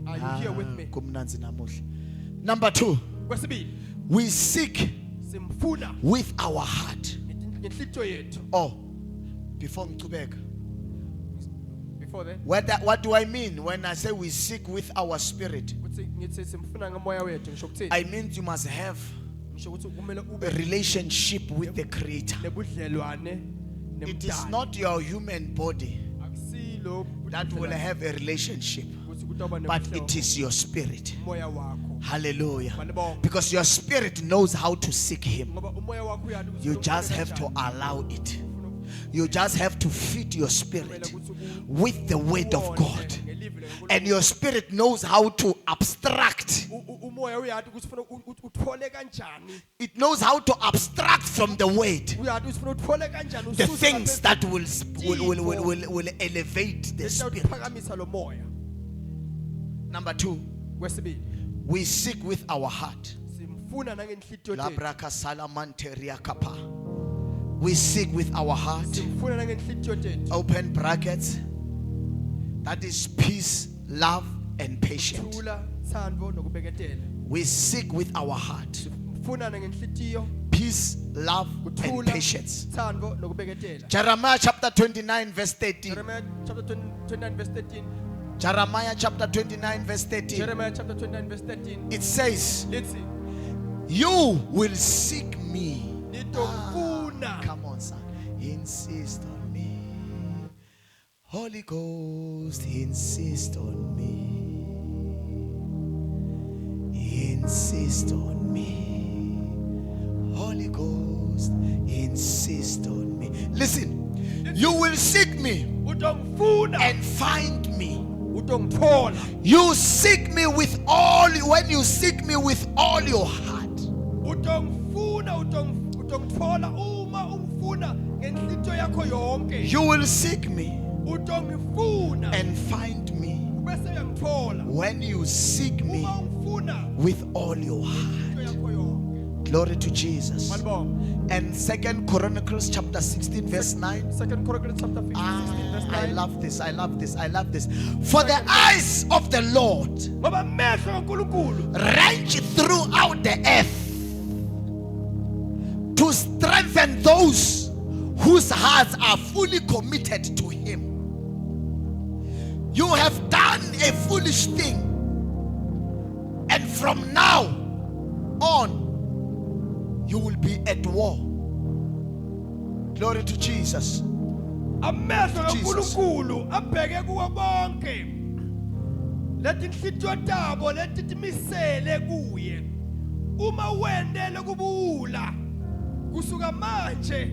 are you here with me Kumnanzi namuhla. Number 2, Kwesibili, we seek simfuna with our heart. ngenhlitiyo yethu. Oh, before ngicubeka. Before that, What do I mean when I say we seek with our spirit? kuthi ngithi simfuna ngomoya wethu ngisho ukuthini? I mean you must have Ngisho ukuthi kumele a ube relationship with the Creator. nebudlelwane It is nemdali. not your human body Akusilo that will have a relationship, ukuthi kutoba but nebudlelwane it is your spirit. umoya wakho. Hallelujah. Malibonga. Because your spirit knows how to seek Him. Ngoba umoya wakho uyazi ukuthi You ufuna just ukufuna have to kanjani. allow it. Ufuna You just have to feed your spirit with the word of ukuwona God. ngeliveli likaNkulunkulu. And your spirit knows how to abstract. Umoya uyazi ukuthi ufuna uthole kanjani. It knows how to abstract from the word Uyazi ukuthi ufuna uthole kanjani the ususa things ngaphezulu. that will elevate the Lento spirit. iphakamisa lo moya. Number 2, Kwesibili, we seek with our heart. simfuna nangenhlitiyo yethu. Labraka salamanteria kapa. We seek with our heart. Simfuna nangenhlitiyo yethu. Open brackets. That is peace, love, and patience. Thula, thando nokubeketela. We seek with our heart. Simfuna nangenhlitiyo, Peace, love, and thula, patience. thando nokubeketela. Jeremiah chapter 29 verse 13. Jeremiah chapter 29 verse 13. Jeremiah chapter 29 verse 13. Jeremiah chapter 29 verse 13. It says, Lithi, you will seek me. nitomfuna. Come on, son. Insist on me. Holy Ghost, insist on me. Insist on me. Holy Ghost, insist on me. Listen, you will seek me Utongfuna. and find me. Utongthola. You seek me with all, when you seek me with all your heart. Utongfuna, utongthola uma umfuna ngenhlitiyo yakho yonke. You will seek me Utongifuna. and find me Bese uyangithola. when you seek me Uma umfuna with all your heart. ngenhlitiyo yakho yonke. Glory to Jesus. Malibonga. And 2 Chronicles chapter 16 verse 9. 2 Chronicles chapter 15 16 verse 9. I love this. I love this. I love this. For the eyes of the Lord Ngoba amehlo kaNkulunkulu range throughout the earth to strengthen those whose hearts are fully committed to Him. You have done a foolish thing, and from now on, you will be at war. Glory to Jesus. amehlo Jesus. kaNkulunkulu abheke kuwo bonke. Lethi inhlitiyo tabo lethi timisele kuye. Uma wendele kubuwula kusuka manje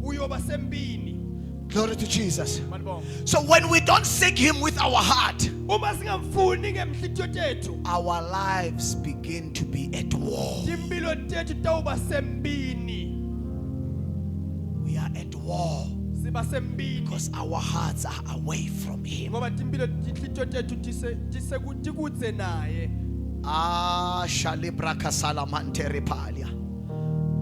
uyoba sempini. Glory to Jesus. Malibonga. So when we don't seek Him with our heart, Uma singamfuni ngemhlitiyo tethu, our lives begin to be at war. impilo tethu tawuba sempini. We are at war Siba sempini. because our hearts are away from Him. Ngoba impilo inhlitiyo tethu tikudze naye. Ah, Shalibraka Salamante Repalia.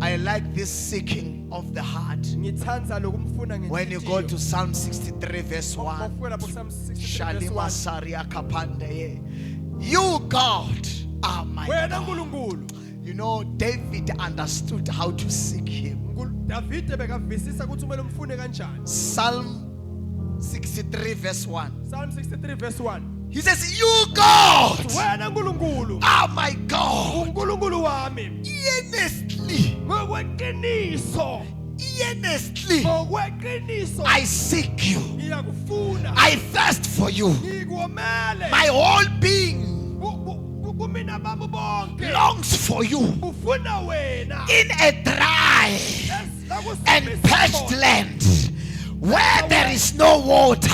I like this seeking of the heart. Ngithanda lokumfuna ngenhlitiyo. When you go to Psalm 63 verse 1, Mawufika lapho Psalm 63 verse Shalima 1. Saria Kapande. You, God, are my Wena God. uNkulunkulu. You know, David understood how to seek Him. Davide bekavisisa ukuthi kumele umfune kanjani. Psalm 63 verse 1. Psalm 63 verse 1. He says, you, God, Wena uNkulunkulu, are my God. uNkulunkulu wami. Earnestly, Ngokweqiniso, ngokweqiniso I seek you. ngiyakufuna. I thirst for you. Ngikuomele. My whole being Kumina bami bonke. longs for you Ufuna wena. in a dry and parched land where there is no water.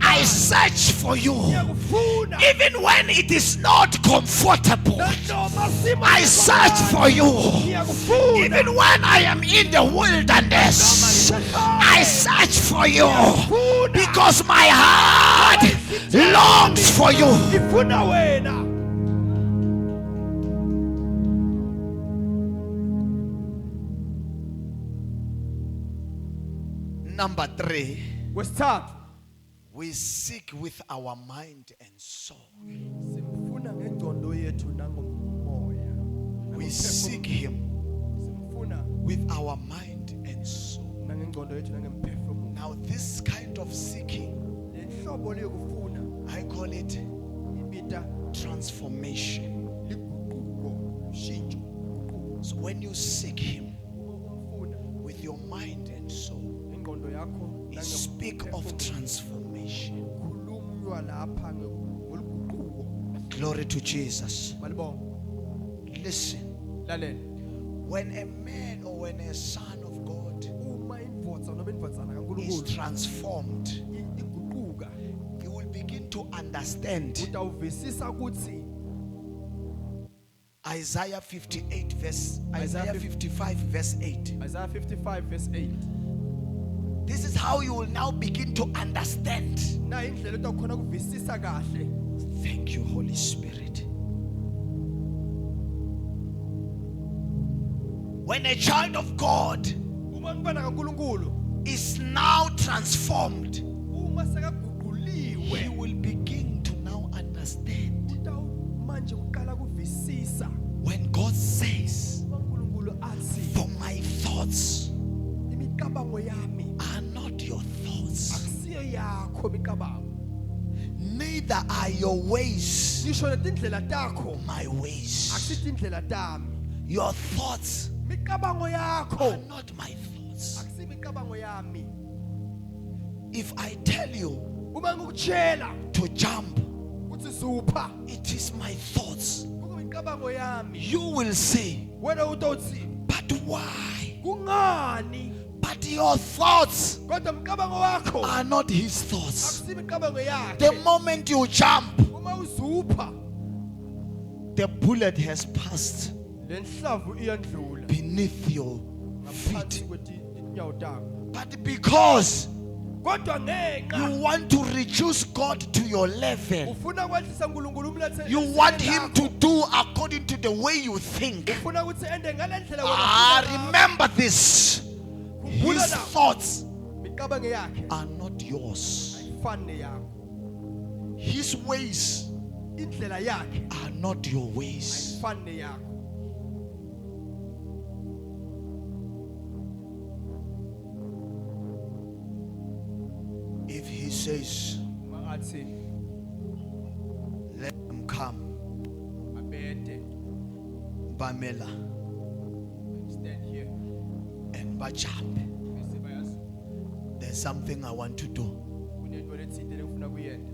I search for you even when it is not comfortable. I search for you even when I am in the wilderness. I search for you because my heart longs for you. Ifuna wena. Number 3, Wesithathu, we seek with our mind and soul. simfuna ngengcondo yethu nangomoya. we seek him simfuna with our mind and soul. nangengqondo yethu nangemphefumulo. Now this kind of seeking, Le hlobo lokufuna I call it ibita transformation. liguquko, ushintsho. So when you seek him Umfuna with your mind and soul, ingqondo yakho you speak of transformation. khulunywa lapha ngoliguquko. Glory to Jesus. Malibonga. Listen, Lalela. when a man or when a son of God Uma indvodza noma indvodzana is kaNkulunkulu transformed, iguquka, he will begin to understand utawuvisisa ukuthi Isaiah 55 verse 8. Isaiah 55 verse 8. This is how you will now begin to understand. Na indlela utakhona kuvisisa kahle. Thank you, Holy Spirit. When a child of God Uma ngibana kaNkulunkulu, is now transformed, uma sekaguquliwe, he will begin to now understand. manje uqala kuvisisa. When God says, Uma uNkulunkulu athi for my thoughts imicabango yami are not your thoughts, akusiyo yakho imicabango. neither are your ways Ngisho letindlela takho my ways. akusithi indlela tami. Your thoughts Imicabango yakho are not my thoughts. akusiyo imicabango yami. If I tell you Uma ngikutshela to jump, ukuthi supha, it is my thoughts. imicabango yami. You will say, Wena utothi but why? kungani? But your thoughts Kodwa umcabango wakho are not his thoughts. akusiyo imicabango The yakhe. moment you jump, Uma uzupha, the bullet has passed le nhlavu iyandlula beneath your ngaphansi feet. kwetinyawo takho. But because Kodwa ngenxa you want to reduce God to your level, ufuna kwehlisa uNkulunkulu umlethe. you want him to do according to the way you think. ufuna ukuthi ende ngalendlela Remember this. His thoughts imicabango yakhe are not yours. ayifani neyakho. His ways Indlela yakhe are not your ways. ayifani neyakho. If he says, Uma athi let them come, abede Bamela, stand here and Bajab, bese bayazi there's something I want to do. kunento lethile lengifuna kuyenza.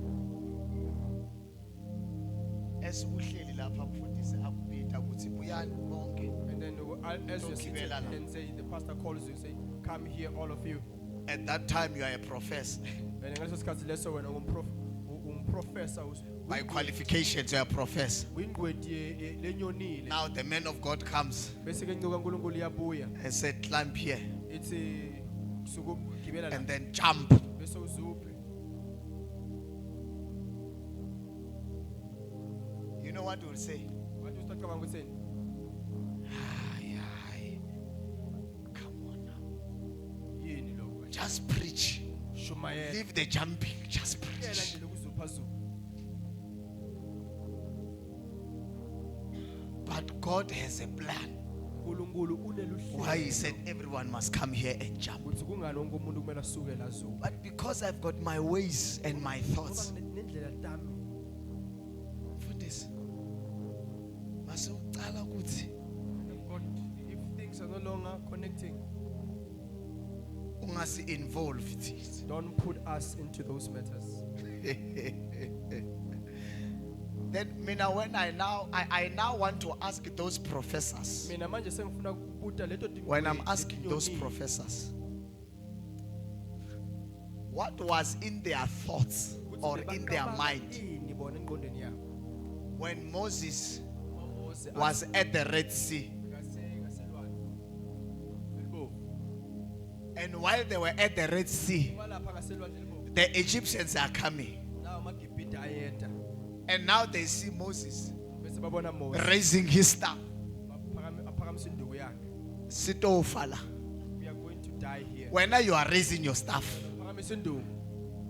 As uhleli lapha mfundisi akubita ukuthi buyani bonke. And then as you're seated Ukugibela la. and say the pastor calls you, say come here all of you. At that time you are a professor. And ngaleso sikhathi leso wena umprofessor By qualifications you are a professor. uyingcwedi lenyonile. Now the man of God comes Bese ke incoko kaNkulunkulu iyabuya and said climb here ithi suku gibela la and then jump. bese uzuphe. You know what he will say? Wathi usicabanga ukuthini? Ay, come on now. Yini lokho? Just preach. Shumayela. Leave the jumping. Just Yela preach. nje lokuzupha zupha. But God has a plan. uNkulunkulu uneluhlelo. Why he said everyone must come here and jump. ukuthi kungani wonke umuntu kumele asuke la zupha. But because I've got my ways and my thoughts. Ngoba nendlela tami. For this. Masuqala ukuthi God, if things are no longer connecting, ungasi involve it. don't put us into those matters. Then mina when I now want to ask those professors. Mina manje sengifuna ukubuta leto dingwe. When I'm asking those professors, what was in their thoughts or in their mind Ini bona engqondweni yabo. when Moses Mose was at the Red Sea? ngaselwandle. Libo. And while they were at the Red Sea, Malapha ngaselwandle libo. the Egyptians are coming. Nawo amagibhide ayenda. And now they see Moses Bese babona Mose raising his staff. aphakamisa induku yakhe. Sitofala. We are going to die here. When you are raising your staff. Aphakamisa induku.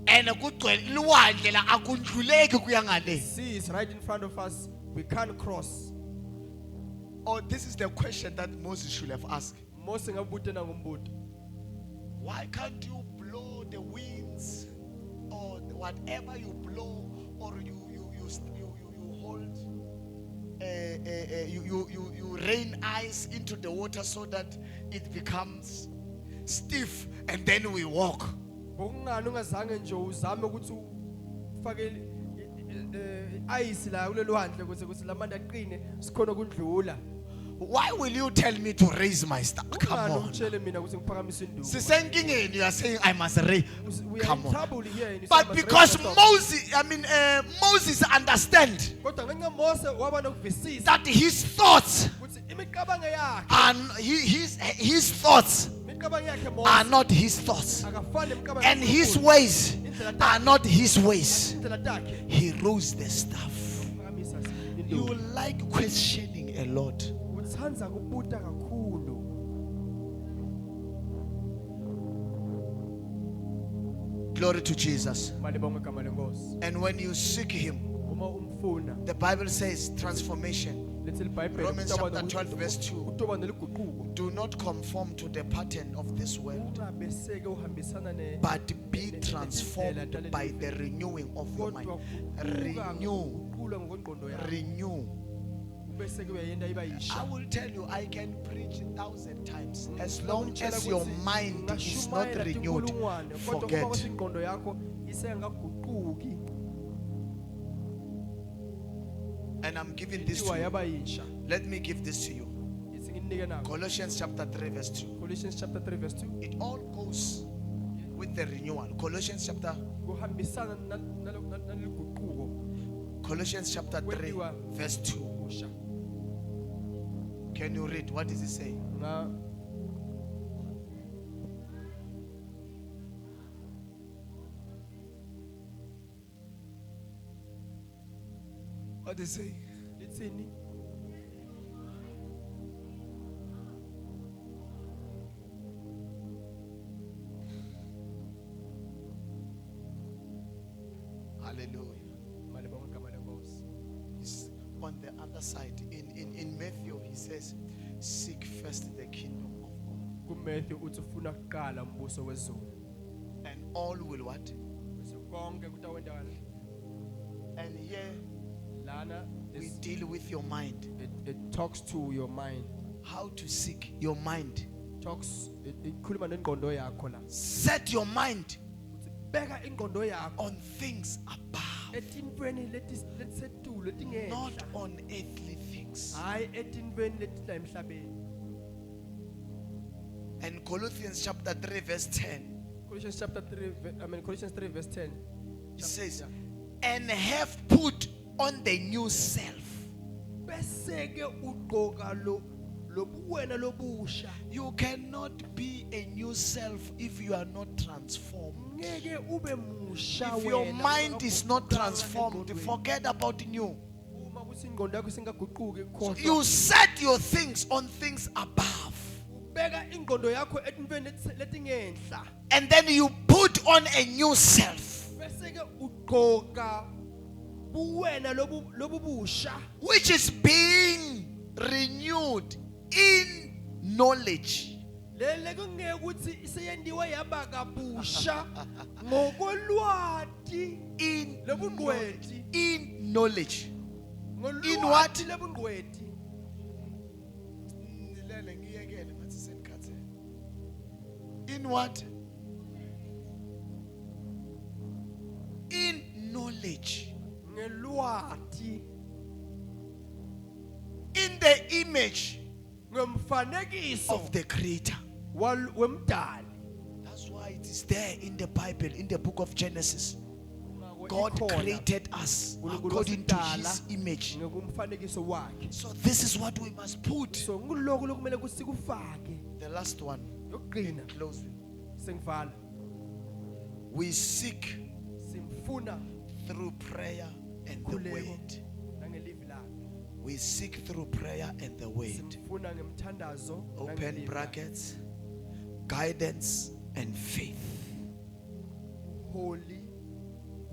And kugcwele ilwandle la akundluleki kuya ngale. Sea is right in front of us. We can't cross. or this is the question that Moses should have asked. Mose ngabubuta nangumbuto. Why can't you blow the winds or whatever you blow, or you hold you rain ice into the water so that it becomes stiff and then we walk? Bokungani ungazange nje uzame ukuthi ufake ice la kulelo handle ukuze lamanda aqine sikhona ukudlula. Why will you tell me to raise my staff? Come Ungani on. ungitshele mina ukuthi ngiphakamise induku. Sisenkingeni, you are saying I must raise. We are Come in on. trouble here and you say, But "Must because raise the Moses understand Kodwa ngenxa Mose waba nokuvisisa that his thoughts ukuthi imicabango yakhe and his thoughts imicabango yakhe are Mose not his thoughts, akafani imicabango and his kaNkulunkulu. ways Indlela are takhe not his ways. indlela takhe He rose the staff. phakamisa You induku. like questioning a lot. Uthandza kubuta kakhulu. Glory to Jesus. Malibonga igama lenkosi. And when you seek him, Uma umfuna the Bible says transformation. lethi liBhayibheli Romans chapter 12 verse 2. utoba neliguquko. Do not conform to the pattern of this world, Ungabeseke uhambisana ne but be transformed by the renewing of your mind. Renew, Uqula ngokwenqondo yakho. renew. Ubeseke uyayenda iba I yisha. will tell you, I can preach 1,000 times. As long as your mind is not renewed, forget. Ingqondo yakho isengaguquki. And I'm giving this Ithiwa to you. yaba yisha. Let me give this to you. Ithi nginike nako. Colossians chapter 3 verse 2. Colossians chapter 3 verse 2. It all goes with the renewal. Colossians chapter Kuhambisana naliguquko. Colossians chapter 3 verse 2. Usha. Can you read? What does it say? Nga What does it say? lithini? Hallelujah. Malibonga igama lenkosi. It's on the other side. In Matthew, he says, seek first the kingdom of God. KuMatthew uthi ufuna kuqala umbuso wezulu. And all will what? Bese konke kutawendakala. And here Lana we is deal with your mind. it talks to your mind. How to seek your mind. Talks ikhuluma nengqondo yakho la. Set your mind Uthi beka ingqondo yakho on things above, etintweni letisetulu not letingehla. on earthly things. Hayi etintweni letila emhlabeni. And Colossians chapter 3 verse 10, Colossians chapter 3 Colossians 3 verse 10. it says, and have put on the new self. Beseke ugqoka lobuwena lobusha. You cannot be a new self if you are not transformed. Ngeke ube musha If your wena mind is not ungagqokanga transformed, engqondweni. forget about new. Uma kuthi ingqondo yakho isingaguquki khohlwa. You set your things on things above, Ubeka ingqondo yakho etintweni letingenhla. and then you put on a new self, Beseke ugqoka buwena lobubusha. which is being renewed in knowledge. Lele kungeke ukuthi iseyendiwe yaba kabusha ngokolwati In lobungqweti. in knowledge. Ngolwati what? lebungqweti. In what? In knowledge. Ngelwati. In the image Ngomfanekiso of the Creator. wemdali. That's why it is there in the Bible, in the book of Genesis. God created us according to his image. Ngomfanekiso wakhe. So this is what we must put. So nguloko lokumele kusikufake. The last one, Yokugcina closing. sengivala. We seek Simfuna through prayer and the khuleko word. nangelivi lakhe. We seek through prayer and the word. Simfuna ngemthandazo Open nangelivi lakhe. brackets. Guidance and faith. Holy,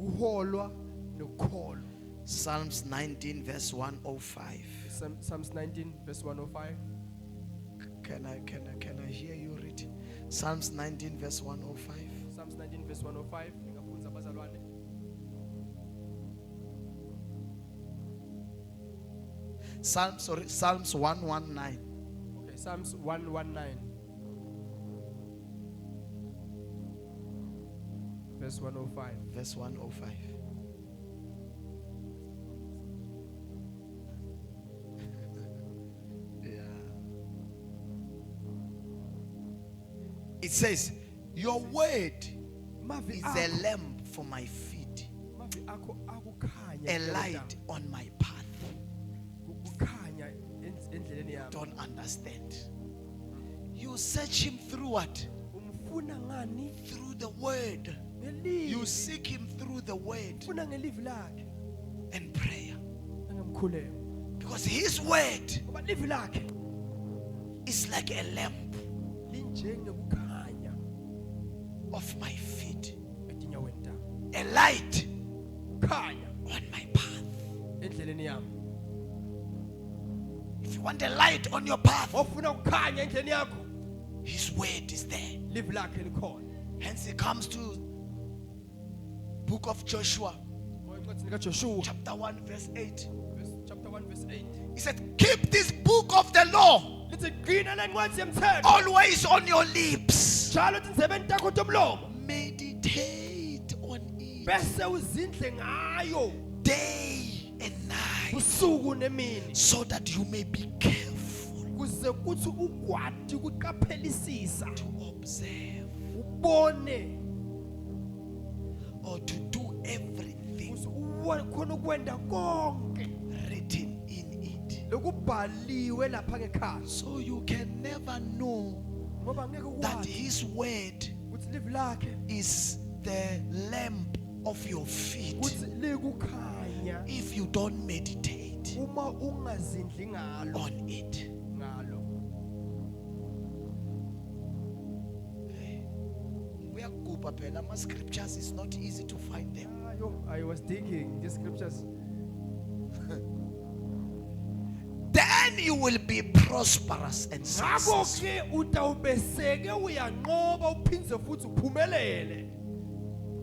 uholwa nokholwa. Psalms 19 verse 105. Psalms 19 verse 105. Can I hear you read? Psalms 19 verse 105. Psalms 19 verse 105. Ngingafunza abazalwane. Psalms 119. Okay, Psalms 119 verse 105. Verse 105. Yeah. It says, your word Mavi is akho, a lamp for my feet, mavi akho akukhanya a light on my path. kukhanya endleleni yami. Don't understand. You search him through what? Umfuna ngani? Through the word. Ngelivi. You seek him through the word Ufuna ngelivi lakhe and prayer. nangemkhuleko. Because his word Ngoba livi lakhe is like a lamp linjengekukhanya of my feet, etinyaweni tami. a light Khanya on my path. endleleni yami. If you want a light on your path, Ofuna ukukhanya endleleni yakho, his word is there. livi lakhe likhona. Hence he comes to book of Joshua, Encwadini kaJoshua chapter 1 verse 8. chapter 1 verse 8. He said, keep this book of the law Lithi gcina le ncwadi yemthetho always on your lips. njalo tinzebeni takho tomlomo Meditate on it bese uzindle ngayo day and night, usuku nemini so that you may be careful kuze kuthi ukwati ukuqaphelisisa to observe ubone or to do everything kuze khona ukwenda konke written in it. lokubhaliwe lapha ngekhaya So you can never know ngoba ngeke that ukwazi his word ukuthi livi lakhe is the lamp of your feet ukuthi likukhanya if you don't meditate uma ungazindli ngalo on it. ngalo. Uyakugubha phela ama scriptures is not easy to find them. I was digging these scriptures. Then you will be prosperous and Ngakho successful. ke utawubeseke uyanqoba uphindze futhi uphumelele.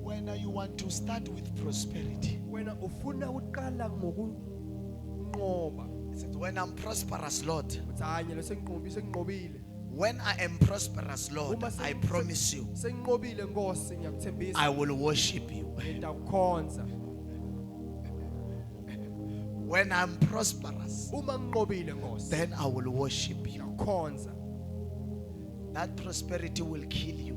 When you want to start with prosperity, Wena ufuna uqala ngokunqoba. he said, when I'm prosperous, Lord, Uthi hanye lo senginqobile. when I am prosperous, Lord, Uma I promise you, senginqobile Nkosi ngiyakuthembisa I will worship you. ngitakukhonza. When I'm prosperous, Uma nginqobile Nkosi then I will worship you. ngiyakukhonza. That prosperity will kill you.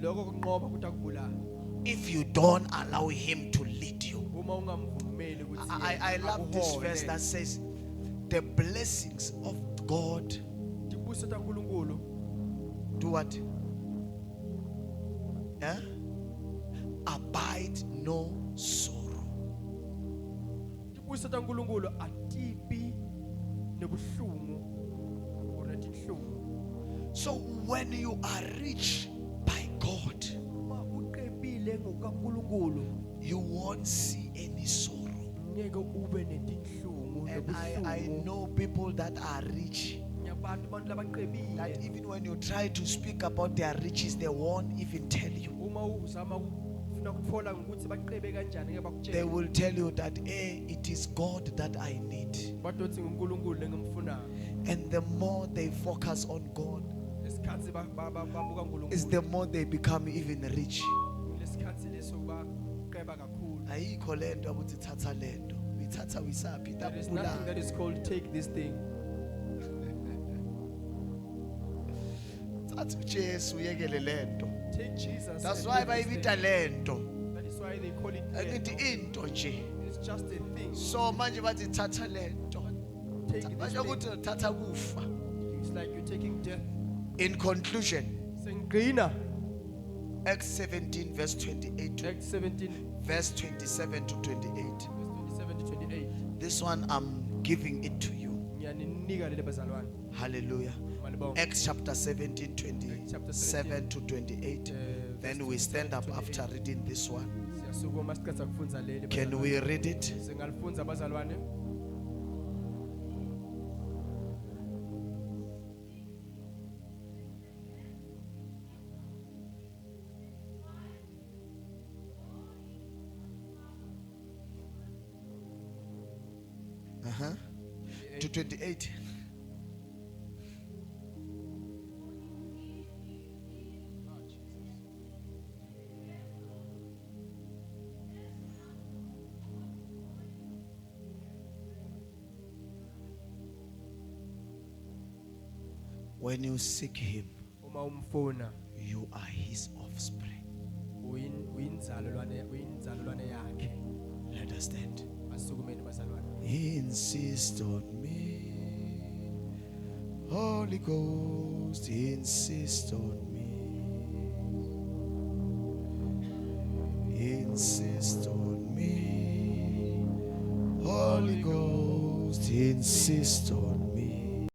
Lokho kunqoba ukuthi akubulala. If you don't allow him to lead you. Uma ungamvumeli ukuthi I love this verse that says, the blessings of God tibuso ta Nkulunkulu do what? Yeah? Abide no sorrow. tibuso ta Nkulunkulu atibi nebuhlungu or netinhlungu. So when you are rich by God, Uma uqebile ngokaNkulunkulu you won't see any sorrow. ngeke ube netinhlungu And I nebuhlungu. know people that are rich, Ngiyabantu abantu that labaqebile even when you try to speak about their riches, they won't even tell you. uma uzama ukufuna kutfola ukuthi baqebe kanjani ngeke They bakutshele. will tell you that, hey, it is God that I need. Badothi nguNkulunkulu lengimfunayo. And the more they focus on God, Lesikhathi babuka is uNkulunkulu. the more they become even rich. Lesikhathi leso baqeba kakhulu. Ayikho lento ukuthi thatha lento. Uyithatha uyisaphi There is nothing that tabula. is called take this thing. Thatha uJesu uyekele lento. Take Jesus. That's and why leave this bayibita thing. lento. That is why they call it Angithi lento. into nje. It's just a thing. So manje bathi thatha lento. Take this Manje thing. ukuthi thatha kufa. It's like you're taking death. In conclusion, Sengqina. Acts 17 verse 28 to Acts 17 verse 27 to 28. verse 27 to 28. This one I'm giving it to you. Ngiyaninika leli bazalwane. Hallelujah. Malibonga. Acts chapter 17, Chapter 27 to 28. verse Then we stand up 27 to after 28. reading this one. Siya- Siyasukuma siqeda kufunza leli. Can we read it? Singalifunza bazalwane? To 28. When you seek him, Uma umfuna you are his offspring. uyinzalelwane yakhe. Let us stand. Asukumeni bazalwane. Insist on me, Holy Ghost, insist on me. Insist on me, Holy Ghost, insist on me.